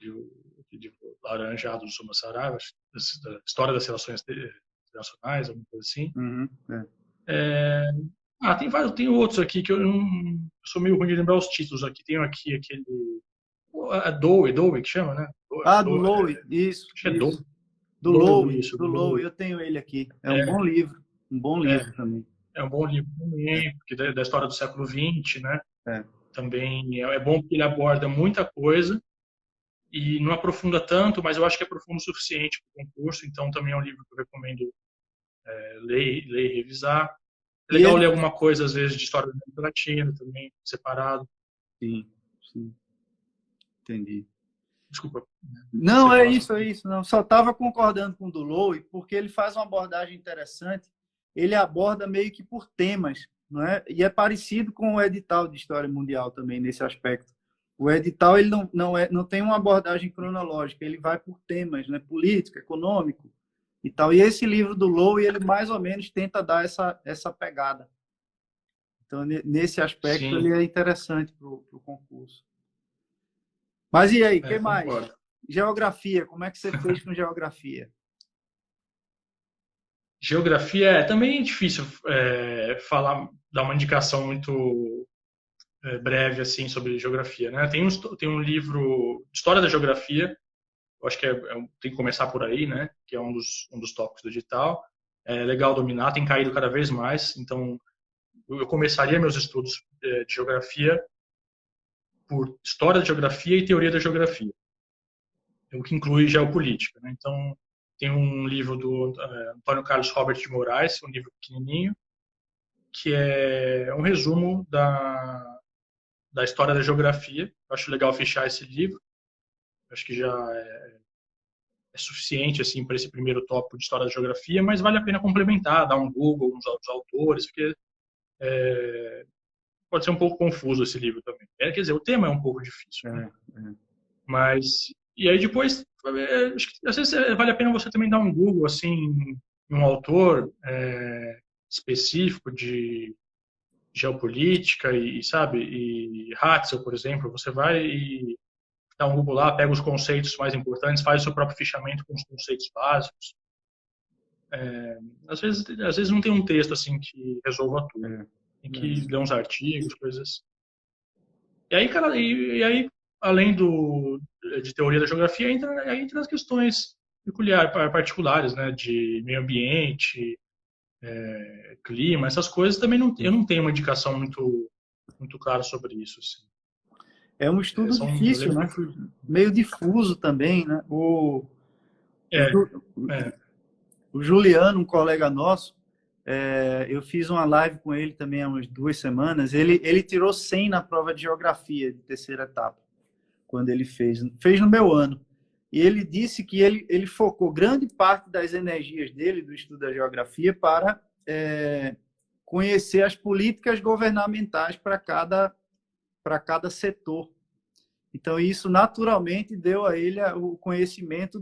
O livro Laranjado do Sombra Saraiva, da história das relações internacionais, alguma coisa assim. Uhum. Tem vários, tem outros aqui que eu não eu sou meio ruim de lembrar os títulos aqui. Tem aqui aquele Dowie que chama, né? Do Lowe, isso. Acho que é Dowie. Do Lowe, eu tenho ele aqui. É um bom livro, também. É um bom livro também, porque da história do século XX, né? Também é bom porque ele aborda muita coisa e não aprofunda tanto, mas eu acho que é profundo o suficiente para o concurso, então também é um livro que eu recomendo ler e revisar. É legal ler alguma coisa, às vezes, de história da América Latina também, separado. Sim. Entendi. Desculpa. Não, é isso. Não. Só estava concordando com o do Lowe, porque ele faz uma abordagem interessante. Ele aborda meio que por temas, não é? E é parecido com o edital de História Mundial também, nesse aspecto. O edital ele não tem uma abordagem cronológica, ele vai por temas, né? Político, econômico e tal. E esse livro do Lowe, ele mais ou menos tenta dar essa pegada. Então, nesse aspecto, Sim. Ele é interessante para o concurso. Mas e aí, o que mais? Concordo. Geografia, como é que você fez com geografia? Geografia também é difícil dar uma indicação muito breve assim sobre geografia, né? Tem um livro História da Geografia, eu acho que tem que começar por aí, né? Que é um dos tópicos do edital. É legal dominar, tem caído cada vez mais, então eu começaria meus estudos de geografia por História da Geografia e Teoria da Geografia, o que inclui geopolítica, né? Então tem um livro do Antônio Carlos Robert de Moraes, um livro pequenininho, que é um resumo da história da geografia. Eu acho legal fechar esse livro. Eu acho que já é suficiente assim para esse primeiro tópico de história da geografia, mas vale a pena complementar, dar um Google nos autores, porque pode ser um pouco confuso esse livro também. Quer dizer, o tema é um pouco difícil, né? Mas e aí depois, acho que às vezes vale a pena você também dar um Google assim, um autor específico de geopolítica e sabe, e Hatzel, por exemplo, você vai e dá um Google lá, pega os conceitos mais importantes, faz o seu próprio fichamento com os conceitos básicos. Às vezes não tem um texto assim que resolva tudo. Tem que ler uns artigos, coisas. E aí, cara, além de teoria da geografia, entra as questões particulares, né, de meio ambiente, clima, essas coisas também eu não tenho uma indicação muito clara sobre isso. Assim. É um estudo difícil, né? Meio difuso também, né? O Juliano, um colega nosso, eu fiz uma live com ele também há umas 2 semanas. Ele tirou 100 na prova de geografia de terceira etapa, quando ele fez no meu ano. E ele disse que ele focou grande parte das energias dele, do estudo da geografia, para conhecer as políticas governamentais para cada setor. Então, isso naturalmente deu a ele o conhecimento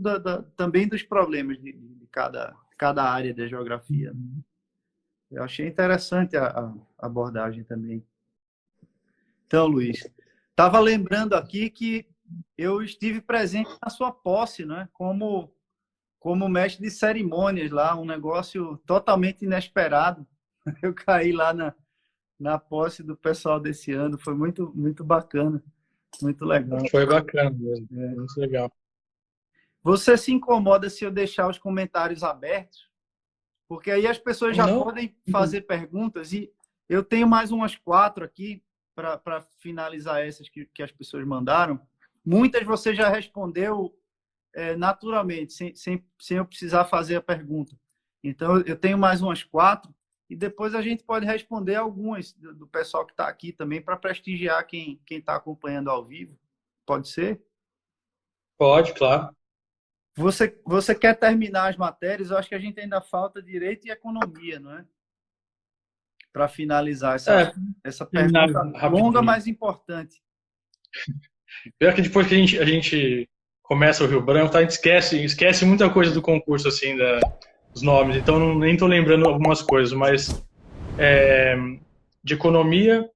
também dos problemas de cada área da geografia. Eu achei interessante a abordagem também. Então, Luiz, estava lembrando aqui que eu estive presente na sua posse, né, como como mestre de cerimônias lá, um negócio totalmente inesperado. Eu caí lá na posse do pessoal desse ano, foi muito, muito bacana, muito legal. Foi bacana mesmo, É. muito legal. Você se incomoda se eu deixar os comentários abertos? Porque aí as pessoas já Não, podem fazer perguntas e eu tenho mais umas 4 aqui para finalizar essas que as pessoas mandaram. Muitas você já respondeu naturalmente, sem eu precisar fazer a pergunta. Então, eu tenho mais umas 4 e depois a gente pode responder algumas do pessoal que está aqui também para prestigiar quem está acompanhando ao vivo. Pode ser? pode, claro. Você quer terminar as matérias? Eu acho que a gente ainda falta direito e economia, não é? Para finalizar É, essa terminar pergunta longa, rapidinho. mas importante. Pior que depois que a gente começa o Rio Branco, tá, a gente esquece muita coisa do concurso, assim, dos nomes. Então, nem tô lembrando algumas coisas, mas de economia,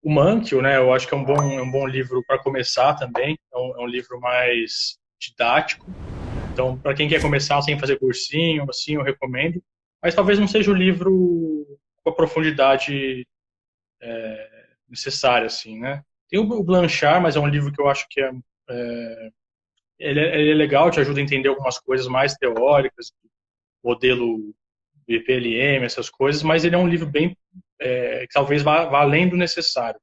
o Mankio, né? Eu acho que é um bom livro para começar também. É um livro mais didático. Então, para quem quer começar sem fazer cursinho, assim, eu recomendo. Mas talvez não seja o livro com a profundidade necessária, assim, né? Tem o Blanchard, mas é um livro que eu acho que ele é legal, te ajuda a entender algumas coisas mais teóricas, modelo BPLM, essas coisas, mas ele é um livro bem que talvez vá além do necessário.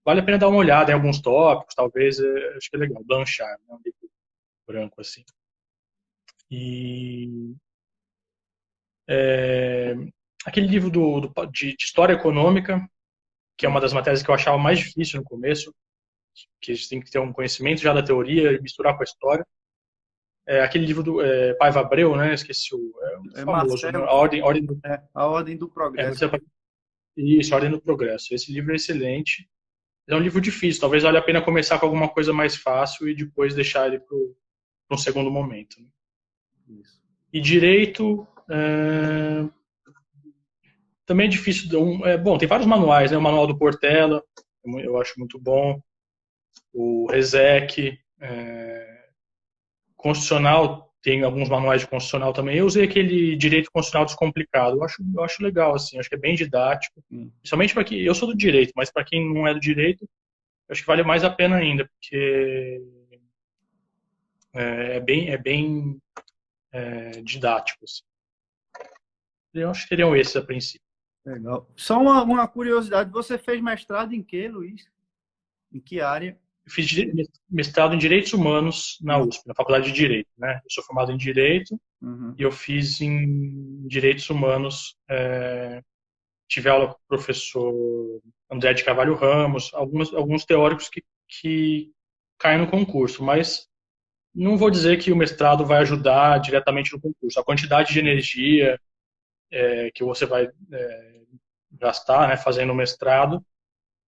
Vale a pena dar uma olhada em alguns tópicos, talvez, acho que é legal. Blanchard, né? Um livro branco, assim. E aquele livro de História Econômica, que é uma das matérias que eu achava mais difícil no começo, que a gente tem que ter um conhecimento já da teoria e misturar com a história. Aquele livro do Paiva Abreu, né? Esqueci o famoso, né? Marcelo, Ordem do, a ordem do progresso. isso, A Ordem do Progresso. Esse livro é excelente. É um livro difícil, talvez valha a pena começar com alguma coisa mais fácil e depois deixar ele para um segundo momento. Né? Isso. E direito, também é difícil. Bom, tem vários manuais, né? O manual do Portela, eu acho muito bom. O Resec, constitucional, tem alguns manuais de constitucional também. Eu usei aquele direito constitucional descomplicado. Eu acho legal, assim, acho que é bem didático. Principalmente para quem. Eu sou do direito, mas para quem não é do direito, acho que vale mais a pena ainda, porque é bem didático. Assim. Eu acho que seriam esses a princípio. Legal. Só uma curiosidade, você fez mestrado em quê, Luiz? Em que área? Eu fiz mestrado em Direitos Humanos na USP, na Faculdade de Direito. Né? Eu sou formado em Direito e eu fiz em Direitos Humanos. Tive aula com o professor André de Carvalho Ramos, alguns teóricos que caem no concurso, mas não vou dizer que o mestrado vai ajudar diretamente no concurso. A quantidade de energia que você vai gastar, né, fazendo o mestrado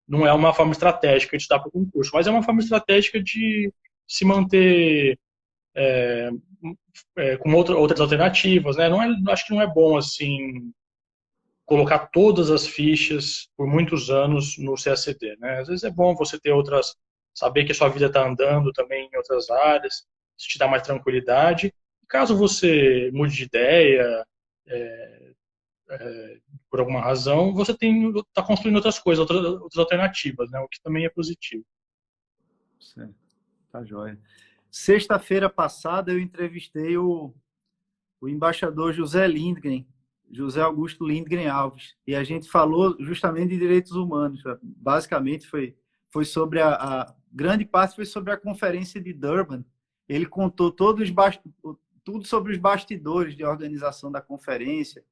não é uma forma estratégica de estudar para o concurso, mas é uma forma estratégica de se manter com outras alternativas, né? Acho que não é bom assim colocar todas as fichas por muitos anos no CACD, né? Às vezes é bom você ter saber que a sua vida está andando também em outras áreas, isso te dá mais tranquilidade. Caso você mude de ideia, por alguma razão, você está construindo outras coisas, outras alternativas, né? O que também é positivo. Certo. Tá joia. Sexta-feira passada eu entrevistei o embaixador José Lindgren, José Augusto Lindgren Alves, e a gente falou justamente de direitos humanos. Basicamente foi sobre grande parte foi sobre a conferência de Durban. Ele contou tudo sobre os bastidores de organização da conferência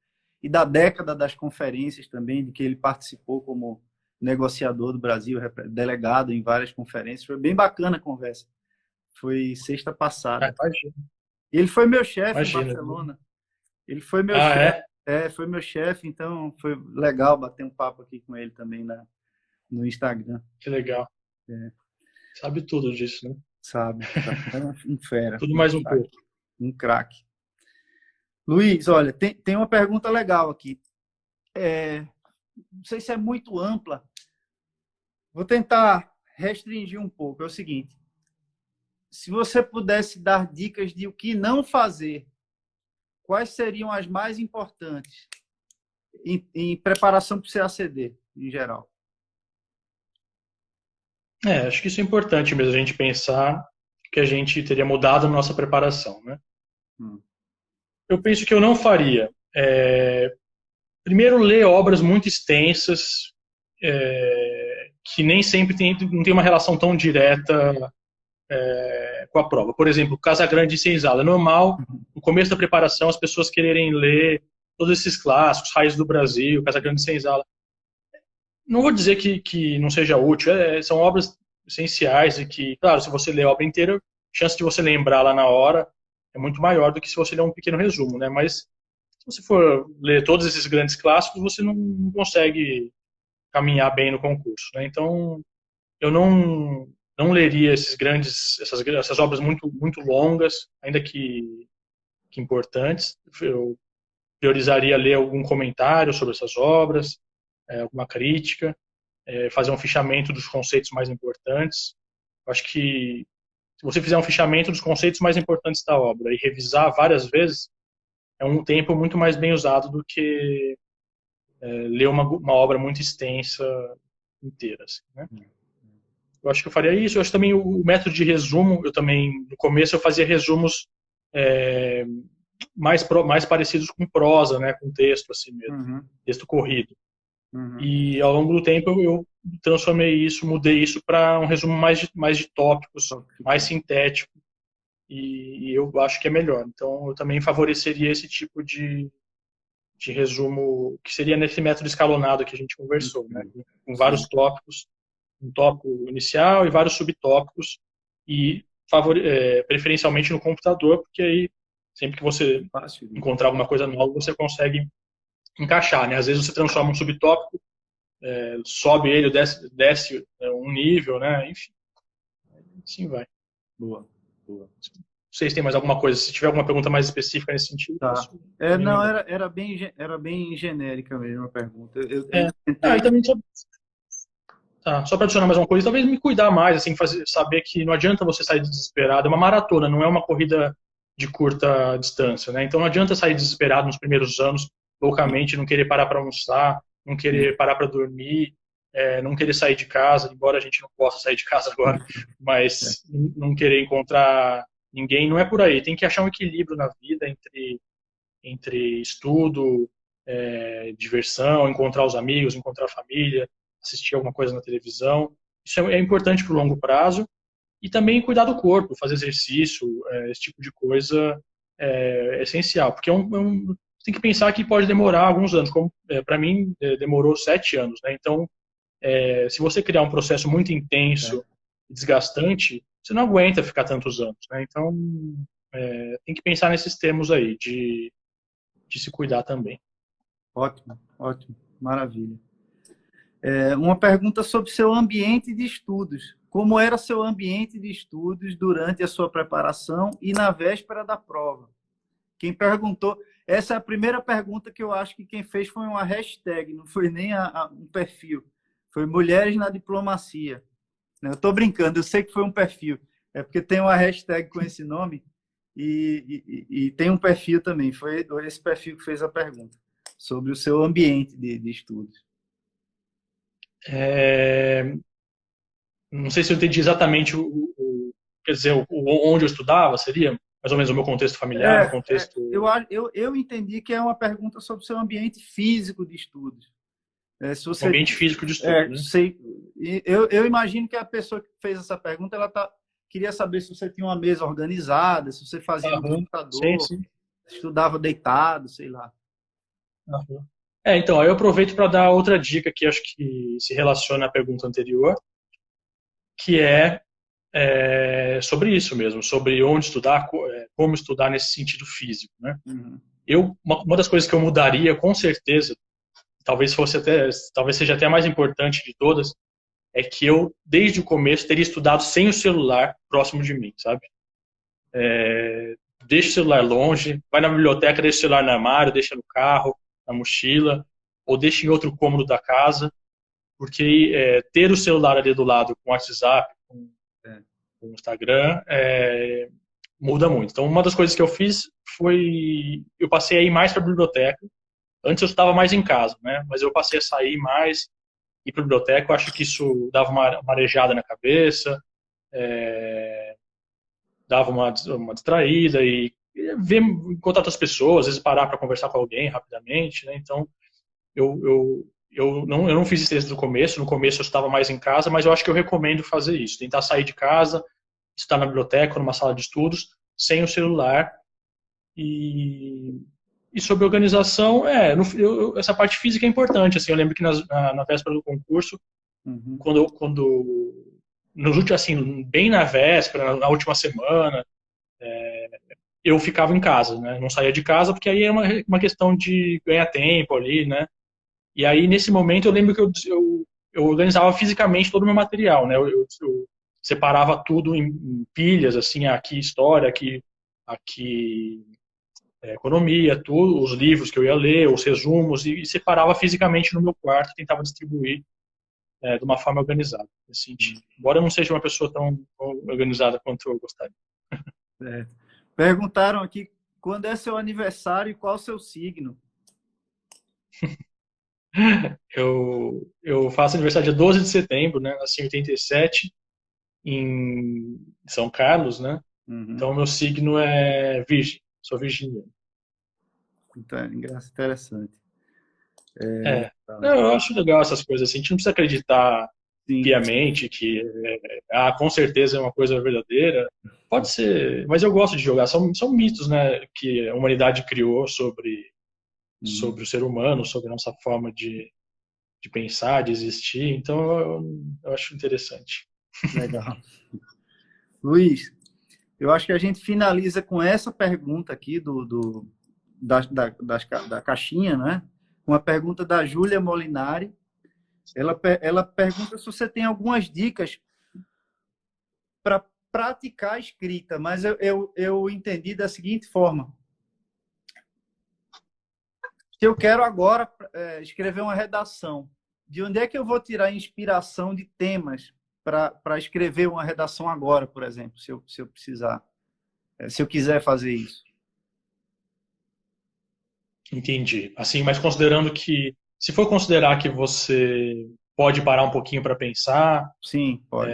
e da década das conferências também, de que ele participou como negociador do Brasil, delegado em várias conferências. Foi bem bacana a conversa. Foi sexta passada. Ele foi meu chefe em Barcelona. Ele foi meu chefe. Foi meu chefe, então foi legal bater um papo aqui com ele também no Instagram. Que legal. Sabe tudo disso, né? Sabe. Um fera. Tudo mais um pouco. Um craque. Luiz, olha, tem uma pergunta legal aqui. Não sei se é muito ampla. Vou tentar restringir um pouco. É o seguinte. se você pudesse dar dicas de o que não fazer, quais seriam as mais importantes em preparação para o CACD, em geral? Acho que isso é importante mesmo, a gente pensar que a gente teria mudado a nossa preparação, né? Hum. Eu penso que eu não faria. Primeiro, ler obras muito extensas, que nem sempre não tem uma relação tão direta com a prova. Por exemplo, Casagrande e Senzala. É normal, no começo da preparação, as pessoas quererem ler todos esses clássicos, Raízes do Brasil, Casagrande e Senzala. Não vou dizer que não seja útil, são obras essenciais e que, claro, se você ler a obra inteira, a chance de você lembrar lá na hora é muito maior do que se você ler um pequeno resumo, né? Mas se você for ler todos esses grandes clássicos, você não consegue caminhar bem no concurso, né? Então, eu não leria essas obras muito longas, ainda que importantes. Eu priorizaria ler algum comentário sobre essas obras, alguma crítica, fazer um fichamento dos conceitos mais importantes. Eu acho que se você fizer um fichamento dos conceitos mais importantes da obra e revisar várias vezes, é um tempo muito mais bem usado do que ler uma obra muito extensa inteira, assim, né? Eu acho que eu faria isso. Eu acho também o método de resumo, eu também, no começo, eu fazia resumos é, mais parecidos com prosa, né, com texto, assim mesmo, texto corrido. E ao longo do tempo eu transformei isso, mudei isso para um resumo mais de tópicos, mais sintético, e eu acho que é melhor. Então eu também favoreceria esse tipo de resumo, que seria nesse método escalonado que a gente conversou, né, com vários tópicos, um tópico inicial e vários subtópicos, e preferencialmente no computador, porque aí sempre que você encontrar alguma coisa nova, você consegue encaixar, né? Às vezes você transforma um subtópico, sobe ele, desce um nível, né? Enfim, assim vai. Boa, boa. Vocês têm mais alguma coisa? Se tiver alguma pergunta mais específica nesse sentido, tá. posso... Não, era bem genérica mesmo a pergunta. E também só para adicionar mais uma coisa, talvez me cuidar mais, assim, saber que não adianta você sair desesperado. É uma maratona, não é uma corrida de curta distância, né? Então não adianta sair desesperado nos primeiros anos, loucamente, não querer parar para almoçar, não querer parar para dormir, não querer sair de casa, embora a gente não possa sair de casa agora, mas não querer encontrar ninguém. Não é por aí. Tem que achar um equilíbrio na vida entre estudo, diversão, encontrar os amigos, encontrar a família, assistir alguma coisa na televisão. Isso é importante para o longo prazo. E também cuidar do corpo, fazer exercício, esse tipo de coisa é essencial. Porque tem que pensar que pode demorar alguns anos. Como para mim, demorou 7 anos. Né? Então, se você criar um processo muito intenso e desgastante, você não aguenta ficar tantos anos. Né? Então, tem que pensar nesses termos aí, de se cuidar também. Ótimo, ótimo. Maravilha. Uma pergunta sobre seu ambiente de estudos. Como era seu ambiente de estudos durante a sua preparação e na véspera da prova? Quem perguntou... Essa é a primeira pergunta que eu acho que quem fez foi uma hashtag, não foi nem um perfil. Foi Mulheres na Diplomacia. Eu estou brincando, eu sei que foi um perfil. É porque tem uma hashtag com esse nome e tem um perfil também. Foi esse perfil que fez a pergunta sobre o seu ambiente de estudos. Não sei se eu entendi exatamente quer dizer, onde eu estudava, seria mais ou menos o meu contexto familiar, o contexto... Eu entendi que é uma pergunta sobre o seu ambiente físico de estudos. Se você, ambiente físico de estudo, né? Eu imagino que a pessoa que fez essa pergunta, ela queria saber se você tinha uma mesa organizada, se você fazia no computador, sim. Estudava deitado, sei lá. Então, aí eu aproveito para dar outra dica que acho que se relaciona à pergunta anterior, que é sobre isso mesmo, sobre onde estudar, como estudar nesse sentido físico, né? Uma das coisas que eu mudaria, com certeza, talvez seja até a mais importante de todas, é que eu, desde o começo, teria estudado sem o celular próximo de mim, sabe? Deixa o celular longe, vai na biblioteca, deixa o celular no armário, deixa no carro, na mochila, ou deixa em outro cômodo da casa, porque ter o celular ali do lado com WhatsApp, com Instagram, muda muito. Então, uma das coisas que eu fiz foi, eu passei a ir mais para a biblioteca. Antes eu estava mais em casa, né? Mas eu passei a sair mais, ir para a biblioteca. Eu acho que isso dava uma arejada na cabeça, dava uma distraída e ver, encontrar outras pessoas, às vezes parar para conversar com alguém rapidamente, né? Então, eu não fiz isso desde o começo. No começo eu estava mais em casa, mas eu acho que eu recomendo fazer isso. Tentar sair de casa, estar na biblioteca, numa sala de estudos, sem o celular. E sobre organização, essa parte física é importante. Assim, eu lembro que na véspera do concurso, Uhum. nos últimos, assim, bem na véspera, na última semana, eu ficava em casa, né? Não saía de casa, porque aí é uma questão de ganhar tempo ali, né? E aí, nesse momento, eu lembro que eu organizava fisicamente todo o meu material, né? Eu separava tudo em pilhas, assim, aqui história, aqui economia, tudo, os livros que eu ia ler, os resumos, e separava fisicamente no meu quarto, tentava distribuir de uma forma organizada, nesse sentido. Embora eu não seja uma pessoa tão organizada quanto eu gostaria. Certo. Perguntaram aqui quando é seu aniversário e qual o seu signo. Eu faço aniversário dia 12 de setembro, né? Nasci em 87, em São Carlos, né? Uhum. Então, meu signo é Virgem, sou virginiano. Então, interessante. Não, eu acho legal essas coisas assim. A gente não precisa acreditar Sim. piamente que com certeza é uma coisa verdadeira. Pode ser, mas eu gosto de jogar. São mitos, né, que a humanidade criou sobre o ser humano, sobre a nossa forma de pensar, de existir. Então eu acho interessante. Legal. Luiz, eu acho que a gente finaliza com essa pergunta aqui da caixinha, né? Uma pergunta da Júlia Molinari. Ela pergunta se você tem algumas dicas para praticar a escrita, mas eu entendi da seguinte forma. Se eu quero agora escrever uma redação, de onde é que eu vou tirar inspiração de temas para escrever uma redação agora, por exemplo, se eu precisar, se eu quiser fazer isso? Entendi. Assim, mas considerando que, se for considerar que você pode parar um pouquinho para pensar, Sim, pode.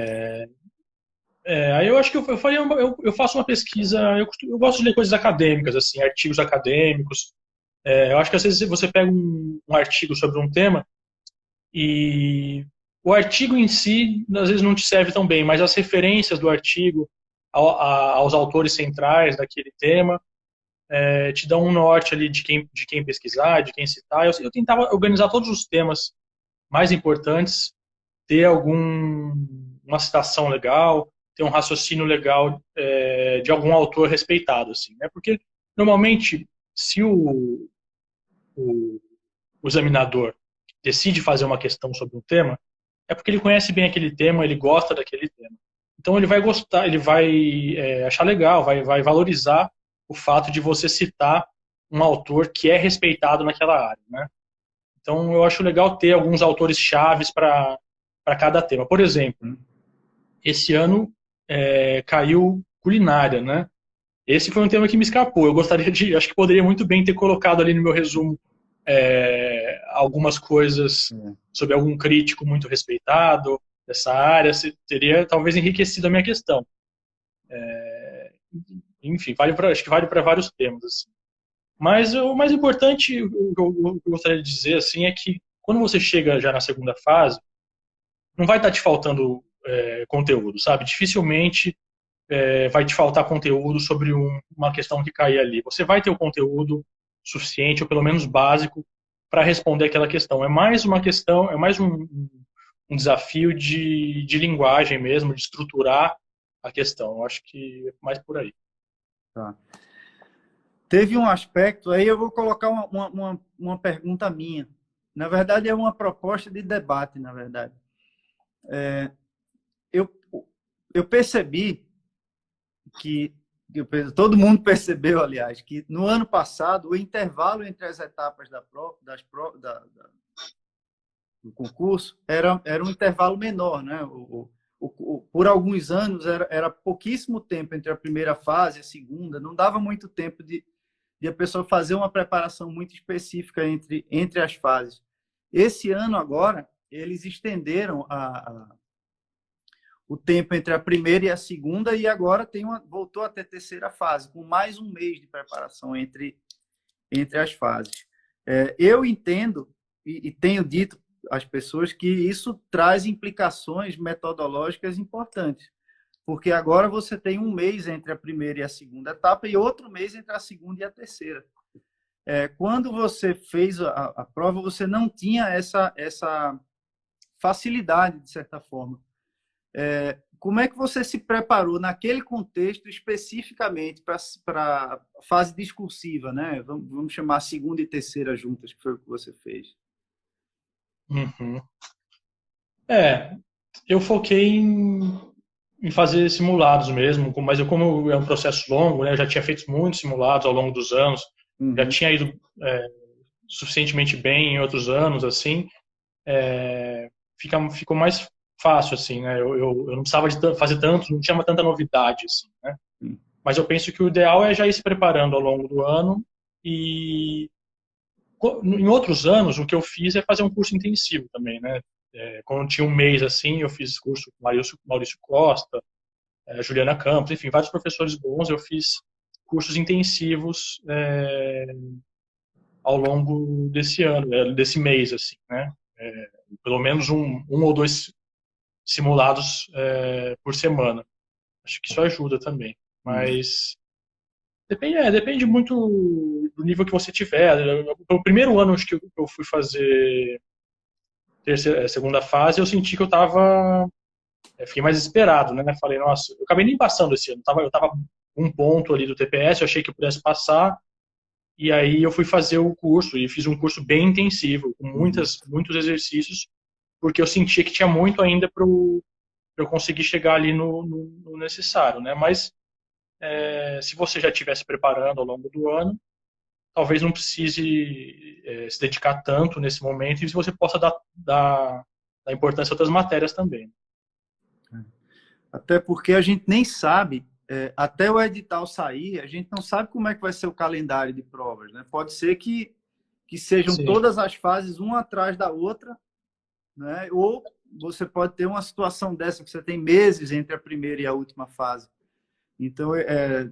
aí eu acho que eu faria eu faço uma pesquisa, eu gosto de ler coisas acadêmicas, assim, artigos acadêmicos. Eu acho que às vezes você pega um artigo sobre um tema e o artigo em si às vezes não te serve tão bem, mas as referências do artigo aos autores centrais daquele tema te dão um norte ali de quem pesquisar, de quem citar. Eu tentava organizar todos os temas mais importantes, ter uma citação legal, ter um raciocínio legal de algum autor respeitado, assim, né? Porque normalmente se o examinador decide fazer uma questão sobre um tema, é porque ele conhece bem aquele tema, ele gosta daquele tema. Então ele vai gostar, ele vai achar legal, vai valorizar o fato de você citar um autor que é respeitado naquela área, né? Então eu acho legal ter alguns autores chaves para cada tema. Por exemplo, esse ano caiu culinária, né? Esse foi um tema que me escapou. Eu gostaria acho que poderia muito bem ter colocado ali no meu resumo algumas coisas sobre algum crítico muito respeitado dessa área, teria talvez enriquecido a minha questão. Enfim, acho que vale para vários temas. Assim. Mas o mais importante, o que eu gostaria de dizer assim, é que quando você chega já na segunda fase, não vai estar te faltando conteúdo, sabe? Dificilmente vai te faltar conteúdo sobre uma questão que cair ali. Você vai ter o conteúdo suficiente, ou pelo menos básico, para responder aquela questão. É mais uma questão, é mais um desafio de linguagem mesmo, de estruturar a questão. Eu acho que é mais por aí. Tá. Teve um aspecto, aí eu vou colocar uma pergunta minha. Na verdade, é uma proposta de debate, na verdade. Eu percebi que todo mundo percebeu, aliás, que no ano passado o intervalo entre as etapas do concurso era um intervalo menor, né? por alguns anos era pouquíssimo tempo entre a primeira fase e a segunda, não dava muito tempo de a pessoa fazer uma preparação muito específica entre as fases. Esse ano agora, eles estenderam o tempo entre a primeira e a segunda e agora voltou até a terceira fase, com mais um mês de preparação entre as fases. Eu entendo e tenho dito às pessoas que isso traz implicações metodológicas importantes, porque agora você tem um mês entre a primeira e a segunda etapa e outro mês entre a segunda e a terceira. Quando você fez a prova, você não tinha essa facilidade, de certa forma. Como é que você se preparou naquele contexto especificamente para a fase discursiva, né? Vamos chamar a segunda e terceira juntas, que foi o que você fez. Uhum. Eu foquei em fazer simulados mesmo, mas como é um processo longo, né, eu já tinha feito muitos simulados ao longo dos anos, já tinha ido suficientemente bem em outros anos, assim, ficou mais fácil, assim, né? Eu não precisava de fazer tanto, não tinha tanta novidade, assim, né? Mas eu penso que o ideal é já ir se preparando ao longo do ano e em outros anos o que eu fiz é fazer um curso intensivo também, né? Quando eu tinha um mês assim, eu fiz curso com Maurício Costa, Juliana Campos, enfim, vários professores bons. Eu fiz cursos intensivos ao longo desse ano, desse mês, assim, né? Pelo menos um ou dois simulados por semana. Acho que isso ajuda também. Mas depende muito do nível que você tiver. No primeiro ano acho que eu fui fazer segunda fase, eu senti que eu estava fiquei mais esperado, né? Falei, nossa, eu acabei nem passando esse ano. Eu tava um ponto ali do TPS, eu achei que eu pudesse passar, e aí eu fui fazer o curso, e fiz um curso bem intensivo, com muitos exercícios, porque eu sentia que tinha muito ainda para eu conseguir chegar ali no necessário, né? Mas se você já estiver se preparando ao longo do ano, talvez não precise se dedicar tanto nesse momento, e você possa dar importância a outras matérias também. Até porque a gente nem sabe, até o edital sair, a gente não sabe como é que vai ser o calendário de provas, né? Pode ser que sejam Sim. todas as fases uma atrás da outra, né? Ou você pode ter uma situação dessa que você tem meses entre a primeira e a última fase. Então,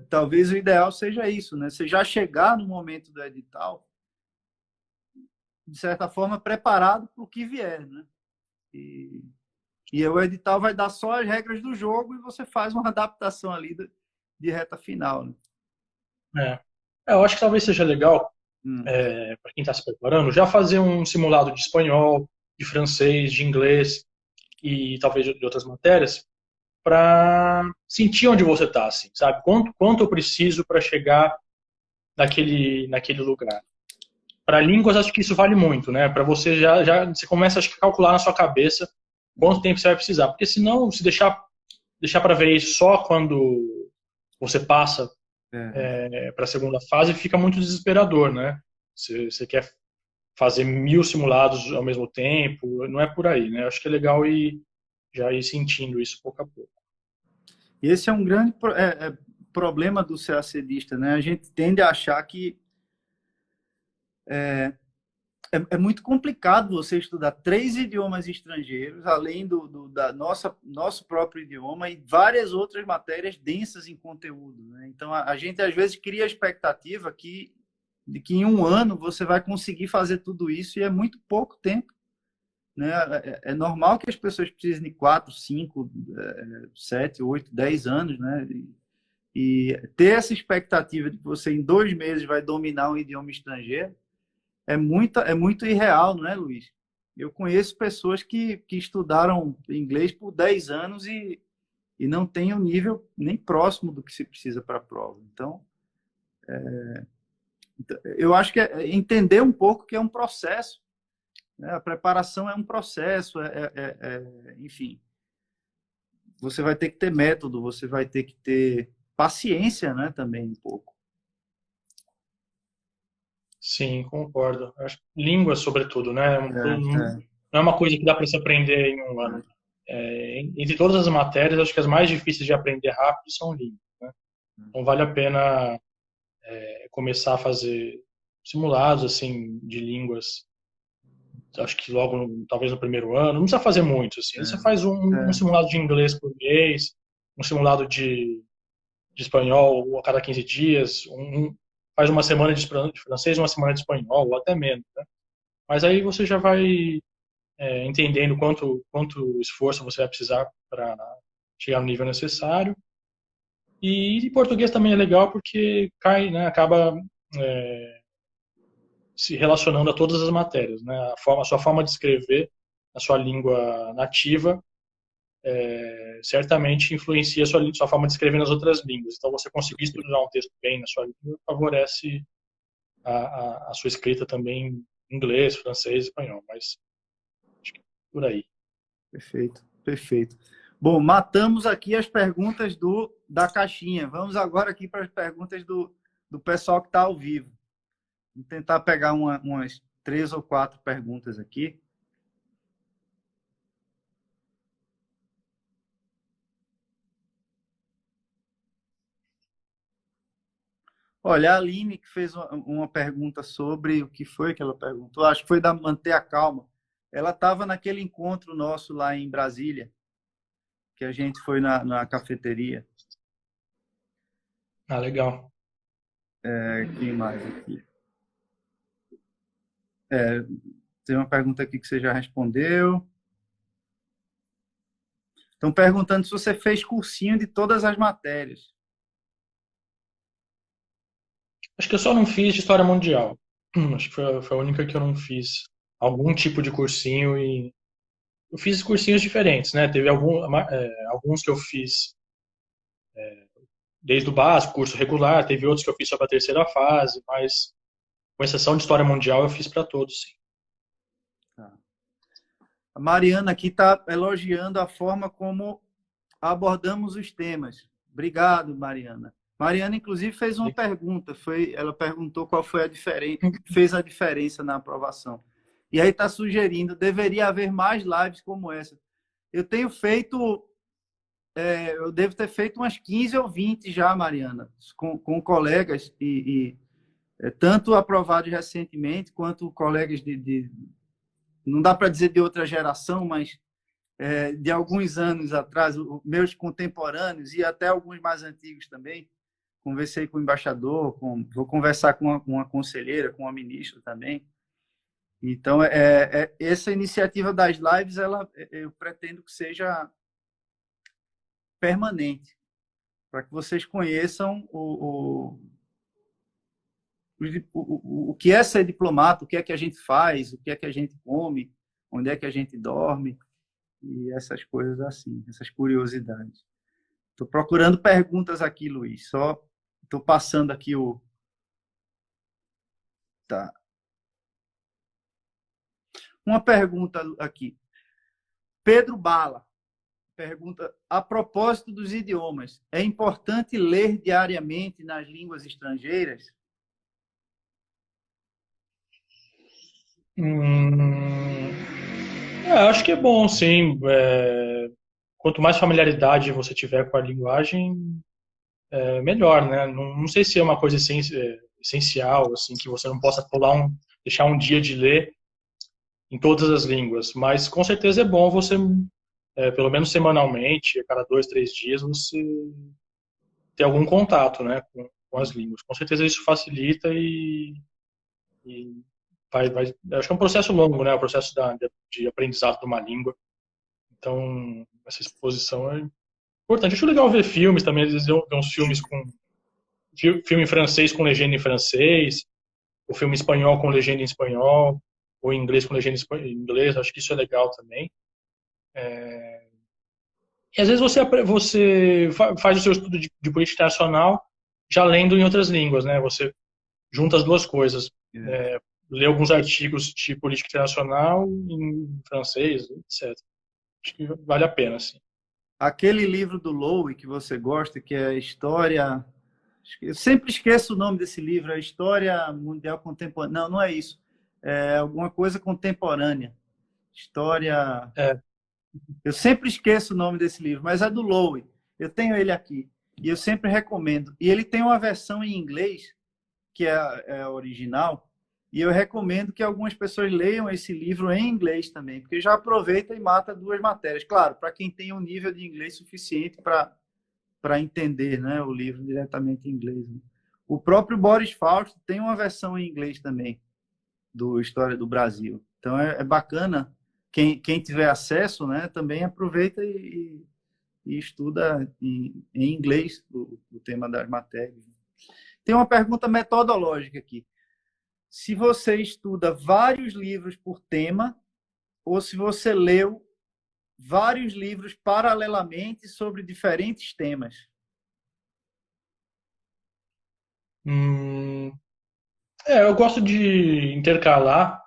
talvez o ideal seja isso, né? Você já chegar no momento do edital, de certa forma, preparado para o que vier, né? E o edital vai dar só as regras do jogo e você faz uma adaptação ali de reta final, né? Eu acho que talvez seja legal, para quem está se preparando, já fazer um simulado de espanhol, de francês, de inglês e talvez de outras matérias, para sentir onde você está, assim, sabe? Quanto eu preciso para chegar naquele lugar. Para línguas, acho que isso vale muito, né? Para você você começa a calcular na sua cabeça quanto tempo você vai precisar, porque senão, se deixar para ver isso só quando você passa para a segunda fase, fica muito desesperador, né? Você quer fazer 1000 simulados ao mesmo tempo, não é por aí, né? Acho que é legal já ir sentindo isso pouco a pouco. E esse é um grande problema do CACDista, né? A gente tende a achar que é muito complicado você estudar 3 idiomas estrangeiros, além da nosso próprio idioma, e várias outras matérias densas em conteúdo, né? Então, a gente às vezes cria a expectativa de que em um ano você vai conseguir fazer tudo isso, e é muito pouco tempo, né? É normal que as pessoas precisem de 4, 5, 7, 8, 10 anos, né? E ter essa expectativa de que você em 2 meses vai dominar um idioma estrangeiro é muito irreal, não é, Luiz? Eu conheço pessoas que estudaram inglês por 10 anos e não têm um nível nem próximo do que se precisa para a prova. Então, eu acho que é entender um pouco que é um processo, né? A preparação é um processo, enfim. Você vai ter que ter método, você vai ter que ter paciência, né, também um pouco. Sim, concordo. Acho que língua, sobretudo, né? Não é uma coisa que dá para se aprender em um ano. entre todas as matérias, acho que as mais difíceis de aprender rápido são línguas, né? Então vale a pena começar a fazer simulados assim de línguas. Acho que logo, talvez no primeiro ano, não precisa fazer muito. Assim. Você faz um É, simulado de inglês por mês, um simulado de espanhol a cada 15 dias, faz uma semana de francês, uma semana de espanhol, ou até menos. Né? Mas aí você já vai entendendo quanto esforço você vai precisar para chegar no nível necessário. E português também é legal porque cai, né, acaba se relacionando a todas as matérias. Né? A sua forma de escrever, a sua língua nativa, certamente influencia a sua forma de escrever nas outras línguas. Então, você conseguir estruturar um texto bem na sua língua favorece a sua escrita também em inglês, francês, espanhol. Mas acho que é por aí. perfeito, perfeito. Bom, matamos aqui as perguntas da caixinha. Vamos agora aqui para as perguntas do pessoal que está ao vivo. Vou tentar pegar umas 3 ou 4 perguntas aqui. Olha, a Aline que fez uma pergunta sobre o que foi que ela perguntou. Acho que foi da Manter a Calma. Ela estava naquele encontro nosso lá em Brasília, que a gente foi na cafeteria. Ah, legal. Quem mais aqui? Tem uma pergunta aqui que você já respondeu. Estão perguntando se você fez cursinho de todas as matérias. Acho que eu só não fiz de História Mundial. Acho que foi a única que eu não fiz algum tipo de cursinho e eu fiz cursinhos diferentes, né? Teve alguns que eu fiz desde o básico, curso regular, teve outros que eu fiz só para a terceira fase, mas com exceção de História Mundial eu fiz para todos, sim. Tá. A Mariana aqui está elogiando a forma como abordamos os temas. Obrigado, Mariana. Mariana, inclusive, fez uma pergunta. Ela perguntou qual foi a diferença, fez a diferença na aprovação. E aí está sugerindo, deveria haver mais lives como essa. Eu tenho feito, eu devo ter feito umas 15 ou 20 já, Mariana, com colegas, tanto aprovados recentemente, quanto colegas não dá para dizer de outra geração, mas de alguns anos atrás, meus contemporâneos e até alguns mais antigos também. Conversei com o embaixador, vou conversar com uma conselheira, com uma ministra também. Então, essa iniciativa das lives, eu pretendo que seja permanente, para que vocês conheçam o que é ser diplomata, o que é que a gente faz, o que é que a gente come, onde é que a gente dorme, e essas coisas assim, essas curiosidades. Estou procurando perguntas aqui, Luiz. Só estou passando aqui o. Tá. Uma pergunta aqui. Pedro Bala pergunta: a propósito dos idiomas, é importante ler diariamente nas línguas estrangeiras? Hum, acho que é bom, sim. Quanto mais familiaridade você tiver com a linguagem, melhor, né? Não sei se é uma coisa essencial, assim, que você não possa deixar um dia de ler em todas as línguas, mas com certeza é bom você, pelo menos semanalmente, a cada 2, 3 dias, você ter algum contato, né, com as línguas. Com certeza isso facilita e acho que é um processo longo, né, o processo de aprendizado de uma língua. Então, essa exposição é importante. Acho legal ver filmes também, às vezes eu ver uns filmes filme francês com legenda em francês, o filme espanhol com legenda em espanhol, ou inglês com legenda em inglês, acho que isso é legal também. E às vezes você faz o seu estudo de política internacional já lendo em outras línguas, né? Você junta as duas coisas. Lê alguns artigos de política internacional em francês, etc. Acho que vale a pena, sim. Aquele livro do Lowe que você gosta, que é a História. Eu sempre esqueço o nome desse livro, a História Mundial Contemporânea. Não, não é isso. É alguma coisa contemporânea. História. É, Eu sempre esqueço o nome desse livro, mas é do Lowe. Eu tenho ele aqui e eu sempre recomendo. E ele tem uma versão em inglês, que é a original, e eu recomendo que algumas pessoas leiam esse livro em inglês também, porque já aproveita e mata duas matérias. Claro, para quem tem um nível de inglês suficiente para entender, né, o livro diretamente em inglês. Né? O próprio Boris Fausto tem uma versão em inglês também, do História do Brasil. Então é bacana. Quem tiver acesso, né, também aproveita e estuda em inglês o tema das matérias. Tem uma pergunta metodológica aqui. Se você estuda vários livros por tema ou se você leu vários livros paralelamente sobre diferentes temas? Hum, eu gosto de intercalar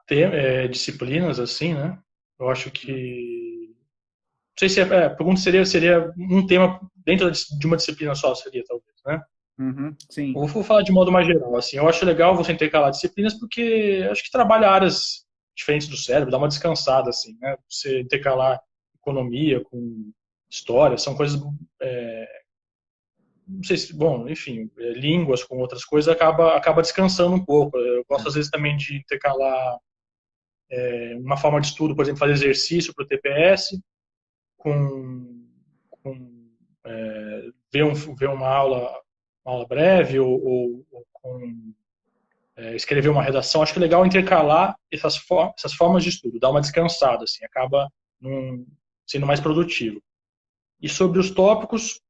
disciplinas, assim, né? Eu acho que... Não sei se a pergunta seria um tema dentro de uma disciplina só, seria, talvez, né? Uhum, sim. Eu vou falar de modo mais geral, assim. Eu acho legal você intercalar disciplinas porque acho que trabalha áreas diferentes do cérebro, dá uma descansada, assim, né? Você intercalar economia com história, são coisas não sei se, bom, enfim, línguas com outras coisas acaba descansando um pouco. Eu gosto às vezes também de intercalar uma forma de estudo, por exemplo, fazer exercício para o TPS com ver uma aula breve ou com escrever uma redação. Acho que é legal intercalar essas formas de estudo, dar uma descansada, assim, acaba sendo mais produtivo. E sobre os tópicos,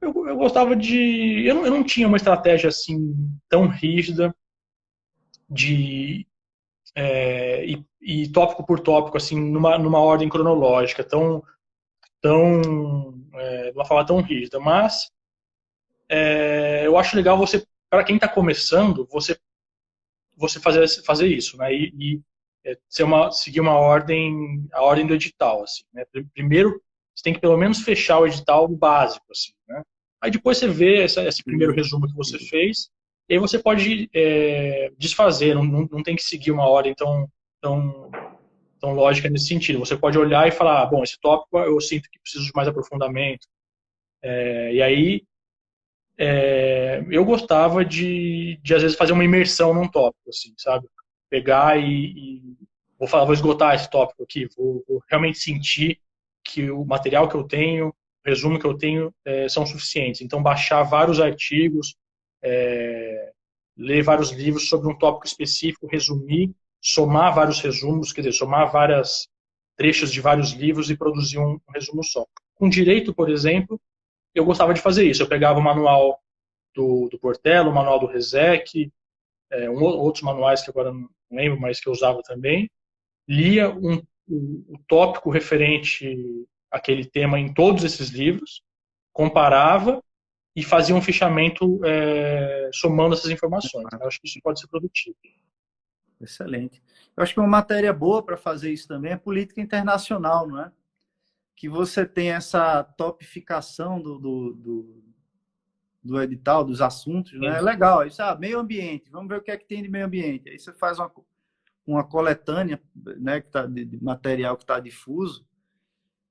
eu gostava de... Eu não tinha uma estratégia assim tão rígida de e tópico por tópico, assim, numa ordem cronológica, de uma forma tão rígida. Mas eu acho legal você, para quem está começando, você fazer isso, né? Seguir a ordem do edital, assim, né? Primeiro, você tem que pelo menos fechar o edital básico, assim, né? Aí depois você vê esse primeiro resumo que você fez, e aí você pode desfazer, não tem que seguir uma ordem tão, tão lógica nesse sentido. Você pode olhar e falar, bom, esse tópico eu sinto que preciso de mais aprofundamento. E aí eu gostava de às vezes fazer uma imersão num tópico, assim, sabe? Pegar e vou esgotar esse tópico aqui, vou realmente sentir que o material que eu tenho, o resumo que eu tenho são suficientes. Então, baixar vários artigos, ler vários livros sobre um tópico específico, resumir, somar vários resumos, quer dizer, somar vários trechos de vários livros e produzir um resumo só. Com direito, por exemplo, eu gostava de fazer isso. Eu pegava o manual do Portela, o manual do Resec, outros manuais que agora não lembro, mas que eu usava também, lia o tópico referente àquele tema em todos esses livros, comparava e fazia um fichamento somando essas informações. Eu acho que isso pode ser produtivo. Excelente. Eu acho que uma matéria boa para fazer isso também é política internacional, não é? Que você tem essa topificação do edital, dos assuntos, né? É legal. Isso, meio ambiente, vamos ver o que é que tem de meio ambiente. Aí você faz uma coletânea, né, de material que está difuso,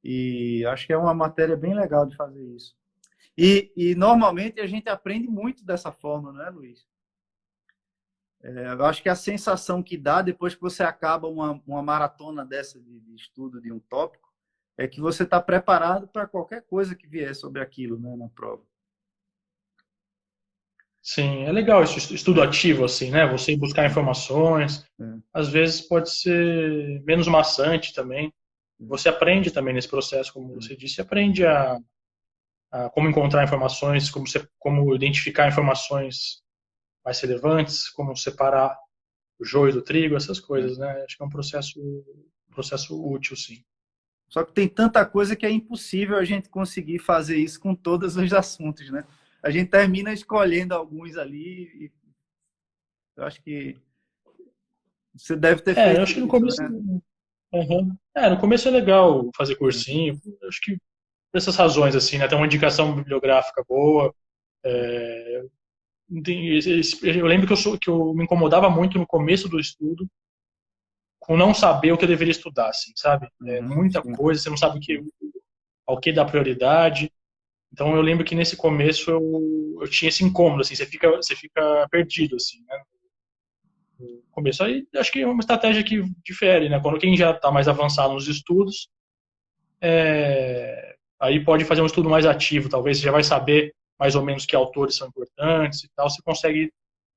e acho que é uma matéria bem legal de fazer isso. E normalmente a gente aprende muito dessa forma, não é, Luiz? Eu acho que a sensação que dá depois que você acaba uma maratona dessa de estudo de um tópico é que você está preparado para qualquer coisa que vier sobre aquilo, né, na prova. Sim, é legal esse estudo ativo, assim, né? Você ir buscar informações. Às vezes pode ser menos maçante também. Você aprende também nesse processo, como você disse, aprende a como encontrar informações, como identificar informações mais relevantes, como separar o joio do trigo, essas coisas, né? Acho que é um processo útil, sim. Só que tem tanta coisa que é impossível a gente conseguir fazer isso com todos os assuntos, né? A gente termina escolhendo alguns ali e eu acho que você deve ter feito Eu acho que no isso, começo... né? Uhum. No começo é legal fazer cursinho, acho que por essas razões, assim, né? Tem uma indicação bibliográfica boa. Eu lembro que eu me incomodava muito no começo do estudo com não saber o que eu deveria estudar, assim, sabe? É muita Sim. coisa, você não sabe ao que dar prioridade. Então eu lembro que nesse começo eu tinha esse incômodo, assim, você fica perdido, assim, né? No começo. Aí acho que é uma estratégia que difere, né? Quando quem já está mais avançado nos estudos, aí pode fazer um estudo mais ativo, talvez você já vai saber mais ou menos que autores são importantes e tal, você consegue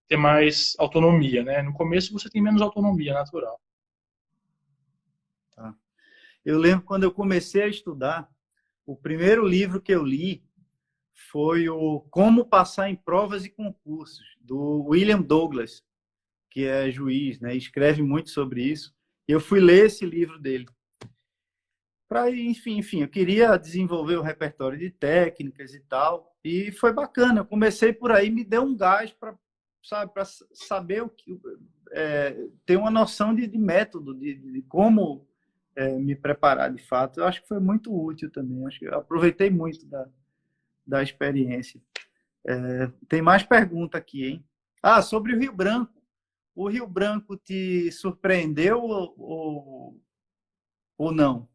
ter mais autonomia, né? No começo você tem menos autonomia natural. Tá. Eu lembro quando eu comecei a estudar, o primeiro livro que eu li foi o Como Passar em Provas e Concursos, do William Douglas, que é juiz, né? Escreve muito sobre isso. E eu fui ler esse livro dele. Enfim, eu queria desenvolver o repertório de técnicas e tal. E foi bacana. Eu comecei por aí, me deu um gás para, sabe, para saber o que ter uma noção de método, de como me preparar de fato. Eu acho que foi muito útil também. Acho que eu aproveitei muito da experiência. Tem mais pergunta aqui, hein? Ah, sobre o Rio Branco. O Rio Branco te surpreendeu ou não?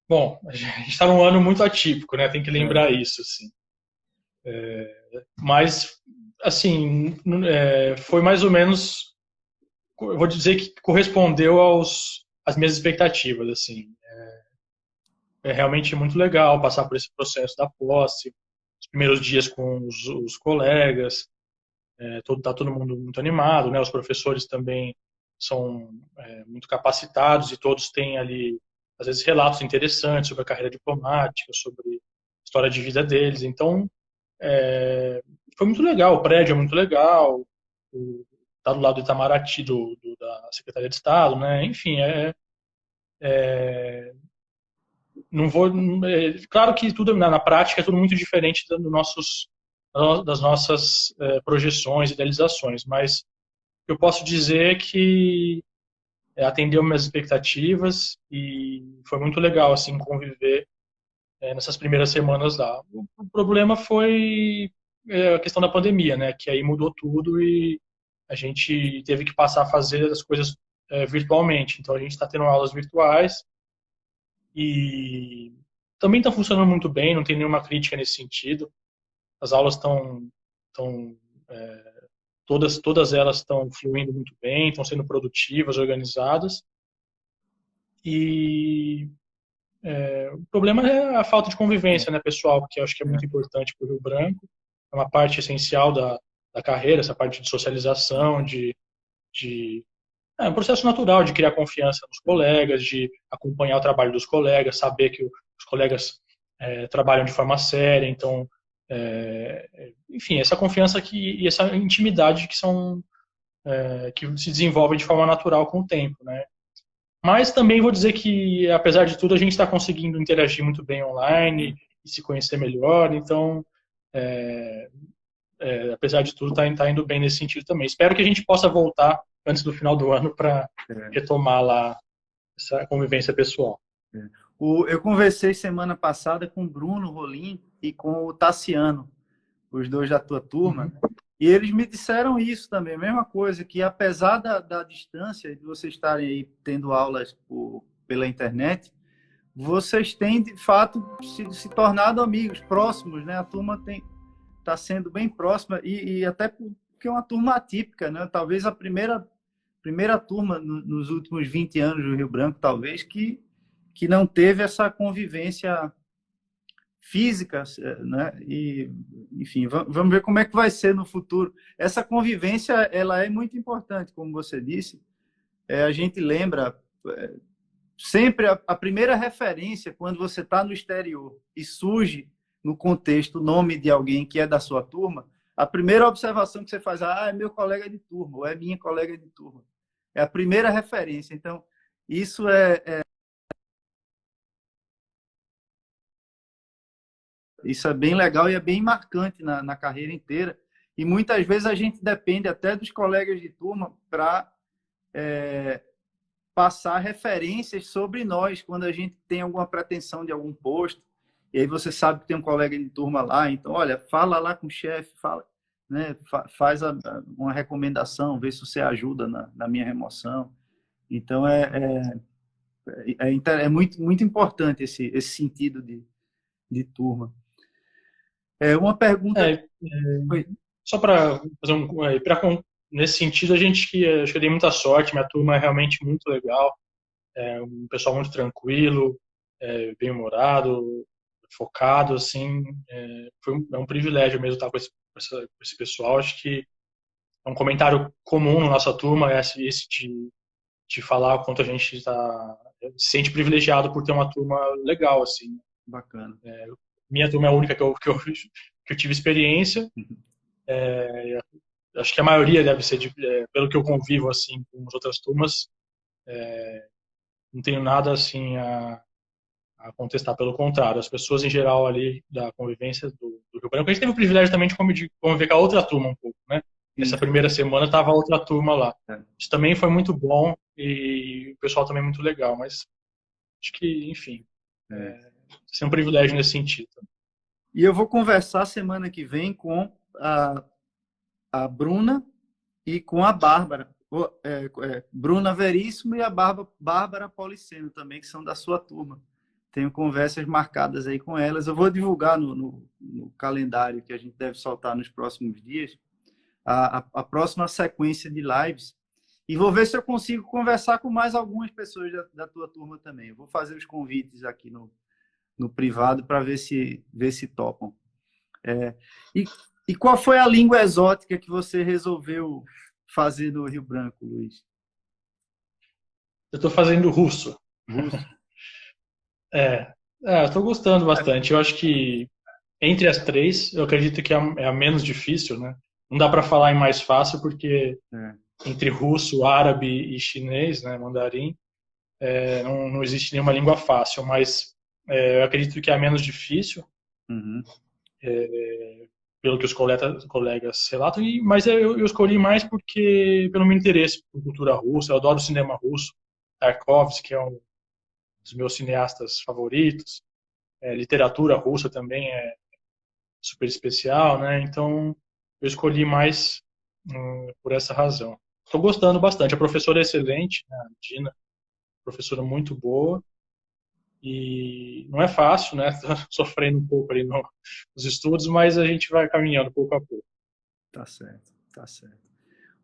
Bom, a gente está num ano muito atípico, né? Tem que lembrar É, isso, assim. Mas, assim, foi mais ou menos, eu vou dizer que correspondeu às minhas expectativas, assim. É realmente muito legal passar por esse processo da posse, os primeiros dias com os colegas, tá todo mundo muito animado, né? Os professores também são muito capacitados e todos têm ali, às vezes, relatos interessantes sobre a carreira diplomática, sobre a história de vida deles. Então, foi muito legal, o prédio é muito legal, tá do lado do Itamaraty, da Secretaria de Estado, né? Enfim, não vou, claro que tudo na prática é tudo muito diferente das nossas projeções, idealizações, mas eu posso dizer que atendeu minhas expectativas e foi muito legal assim conviver nessas primeiras semanas lá. O problema foi a questão da pandemia, né? Que aí mudou tudo e a gente teve que passar a fazer as coisas virtualmente. Então a gente está tendo aulas virtuais e também está funcionando muito bem. Não tem nenhuma crítica nesse sentido. As aulas estão todas elas estão fluindo muito bem, estão sendo produtivas, organizadas. E o problema é a falta de convivência, né, pessoal, que eu acho que é muito importante para o Rio Branco. É uma parte essencial da carreira, essa parte de socialização, de um processo natural de criar confiança nos colegas, de acompanhar o trabalho dos colegas, saber que os colegas trabalham de forma séria. Então, enfim, essa confiança e essa intimidade que se desenvolvem de forma natural com o tempo, né? Mas também vou dizer que, apesar de tudo, a gente está conseguindo interagir muito bem online e se conhecer melhor. Então, apesar de tudo, está indo bem nesse sentido também. Espero que a gente possa voltar antes do final do ano para retomar lá essa convivência pessoal. Eu conversei semana passada com o Bruno Rolim e com o Tassiano, os dois da tua turma, Uhum. e eles me disseram isso também, a mesma coisa, que apesar da distância, de vocês estarem aí tendo aulas pela internet, vocês têm, de fato, se tornado amigos, próximos, né? A turma está sendo bem próxima, e até porque é uma turma atípica, né? Talvez a primeira turma nos últimos 20 anos do Rio Branco, talvez, que não teve essa convivência física, né? E, enfim, vamos ver como é que vai ser no futuro. Essa convivência, ela é muito importante, como você disse. A gente lembra sempre a primeira referência quando você está no exterior e surge no contexto o nome de alguém que é da sua turma, a primeira observação que você faz é meu colega de turma, ou é minha colega de turma. É a primeira referência. Então, isso isso é bem legal e é bem marcante na carreira inteira. E muitas vezes a gente depende até dos colegas de turma para passar referências sobre nós quando a gente tem alguma pretensão de algum posto. E aí você sabe que tem um colega de turma lá, então, olha, fala lá com o chefe, fala, né, faz uma recomendação, vê se você ajuda na minha remoção. Então, é muito, muito importante esse sentido de turma. Uma pergunta. É, só para fazer nesse sentido, acho que eu dei muita sorte, minha turma é realmente muito legal, é um pessoal muito tranquilo, bem-humorado, focado, assim, é um privilégio mesmo estar com esse pessoal. Acho que é um comentário comum na nossa turma, esse de falar o quanto a gente se sente privilegiado por ter uma turma legal, assim. Bacana. Minha turma é a única que eu tive experiência. Acho que a maioria deve ser, pelo que eu convivo, assim, com as outras turmas, não tenho nada, assim, a contestar. Pelo contrário, as pessoas, em geral, ali da convivência do Rio Branco, a gente teve o privilégio também de conviver com a outra turma um pouco, né? Essa Isso. primeira semana estava outra turma lá. É. Isso também foi muito bom e o pessoal também muito legal, mas acho que, enfim, é um privilégio nesse sentido. E eu vou conversar semana que vem com a Bruna e com a Bárbara. Bruna Veríssimo e a Bárbara Policeno também, que são da sua turma. Tenho conversas marcadas aí com elas. Eu vou divulgar no calendário que a gente deve soltar nos próximos dias a próxima sequência de lives. E vou ver se eu consigo conversar com mais algumas pessoas da tua turma também. Eu vou fazer os convites aqui no privado para ver se topam. E qual foi a língua exótica que você resolveu fazer no Rio Branco, Luiz? Eu estou fazendo russo. Russo? Eu estou gostando bastante. Eu acho que entre as três, eu acredito que é a menos difícil, né? Não dá para falar em mais fácil, porque entre russo, árabe e chinês, né, mandarim, não existe nenhuma língua fácil, mas eu acredito que é a menos difícil, Uhum. pelo que os colegas relatam, mas eu escolhi mais porque pelo meu interesse por cultura russa. Eu adoro cinema russo, Tarkovsky, que é um dos meus cineastas favoritos, literatura russa também é super especial, né? Então eu escolhi mais por essa razão. Estou gostando bastante. A professora é excelente, né? A Dina, professora muito boa. E não é fácil, né? Tô sofrendo um pouco ali nos estudos, mas a gente vai caminhando pouco a pouco. Tá certo, tá certo.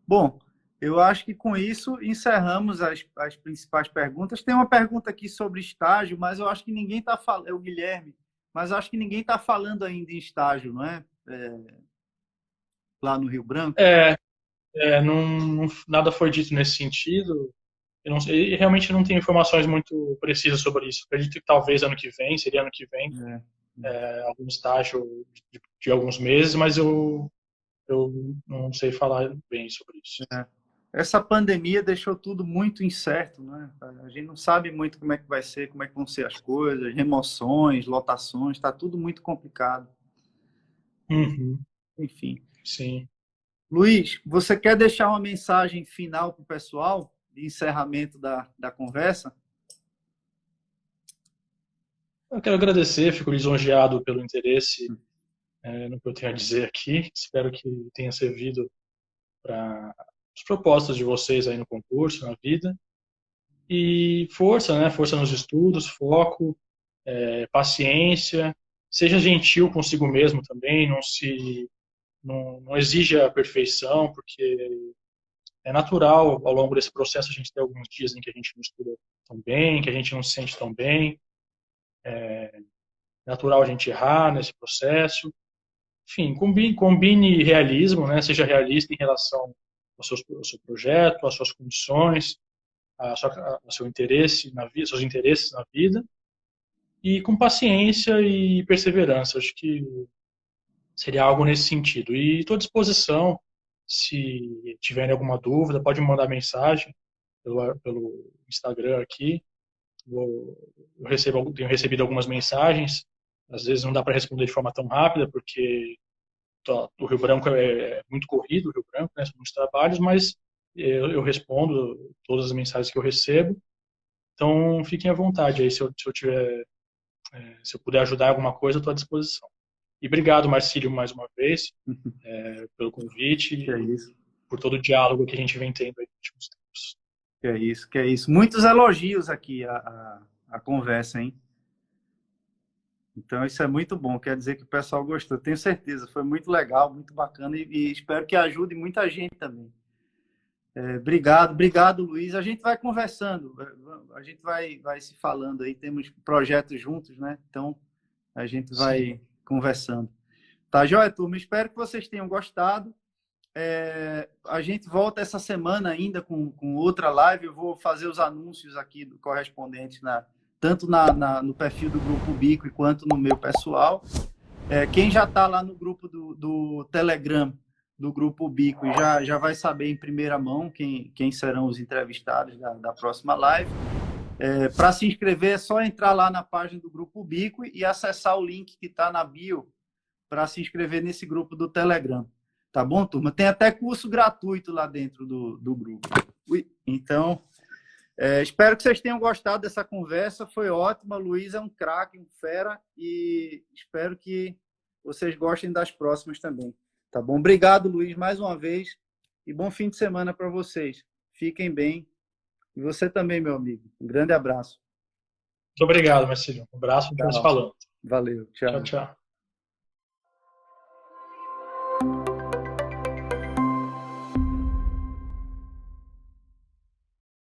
Bom, eu acho que com isso encerramos as principais perguntas. Tem uma pergunta aqui sobre estágio, mas eu acho que ninguém está falando. É o Guilherme, mas eu acho que ninguém está falando ainda em estágio, não é? Lá no Rio Branco. Nada foi dito nesse sentido. Eu não sei, realmente não tenho informações muito precisas sobre isso. Acredito que talvez ano que vem, seria ano que vem, algum estágio de alguns meses, mas eu não sei falar bem sobre isso. Essa pandemia deixou tudo muito incerto, né? A gente não sabe muito como é que vai ser, como é que vão ser as coisas, remoções, lotações, está tudo muito complicado. Uhum. Enfim. Sim. Luiz, você quer deixar uma mensagem final para o pessoal de encerramento da conversa? Eu quero agradecer, fico lisonjeado pelo interesse no que eu tenho a dizer aqui. Espero que tenha servido para os propósitos de vocês aí no concurso, na vida. E força, né? Força nos estudos, foco, paciência. Seja gentil consigo mesmo também, não exija a perfeição, porque é natural ao longo desse processo a gente ter alguns dias em que a gente não estuda tão bem, que a gente não se sente tão bem. É natural a gente errar nesse processo. Enfim, combine realismo, né? Seja realista em relação ao seu projeto, às suas condições, ao seu interesse na vida, seus interesses na vida, e com paciência e perseverança. Acho que seria algo nesse sentido. E estou à disposição, se tiverem alguma dúvida, pode me mandar mensagem pelo Instagram aqui. Tenho recebido algumas mensagens, às vezes não dá para responder de forma tão rápida, porque o Rio Branco é muito corrido, o Rio Branco, né, são muitos trabalhos, mas eu respondo todas as mensagens que eu recebo. Então, fiquem à vontade aí, se eu puder ajudar em alguma coisa, eu estou à disposição. E obrigado, Marcílio, mais uma vez, pelo convite Que é e isso. por todo o diálogo que a gente vem tendo aí nos últimos tempos. Que é isso, que é isso. Muitos elogios aqui a conversa, hein? Então, isso é muito bom. Quer dizer que o pessoal gostou. Tenho certeza. Foi muito legal, muito bacana e espero que ajude muita gente também. Obrigado, obrigado, Luiz. A gente vai conversando, a gente vai se falando aí. Temos projetos juntos, né? Então, a gente vai Sim. conversando. Tá, joia, turma? Espero que vocês tenham gostado. A gente volta essa semana ainda com outra live. Eu vou fazer os anúncios aqui do correspondente tanto no perfil do Grupo Bico quanto no meu pessoal. Quem já está lá no grupo do Telegram, do Grupo Bico, já vai saber em primeira mão quem serão os entrevistados da próxima live. Para se inscrever, é só entrar lá na página do Grupo Bico e acessar o link que está na bio para se inscrever nesse grupo do Telegram. Tá bom, turma? Tem até curso gratuito lá dentro do grupo. Então, espero que vocês tenham gostado dessa conversa. Foi ótima. Luiz é um craque, um fera. E espero que vocês gostem das próximas também. Tá bom? Obrigado, Luiz, mais uma vez. E bom fim de semana para vocês. Fiquem bem. E você também, meu amigo. Um grande abraço. Muito obrigado, Marcílio. Um abraço e vamos Tchau. falando. Valeu. Tchau. Tchau, tchau.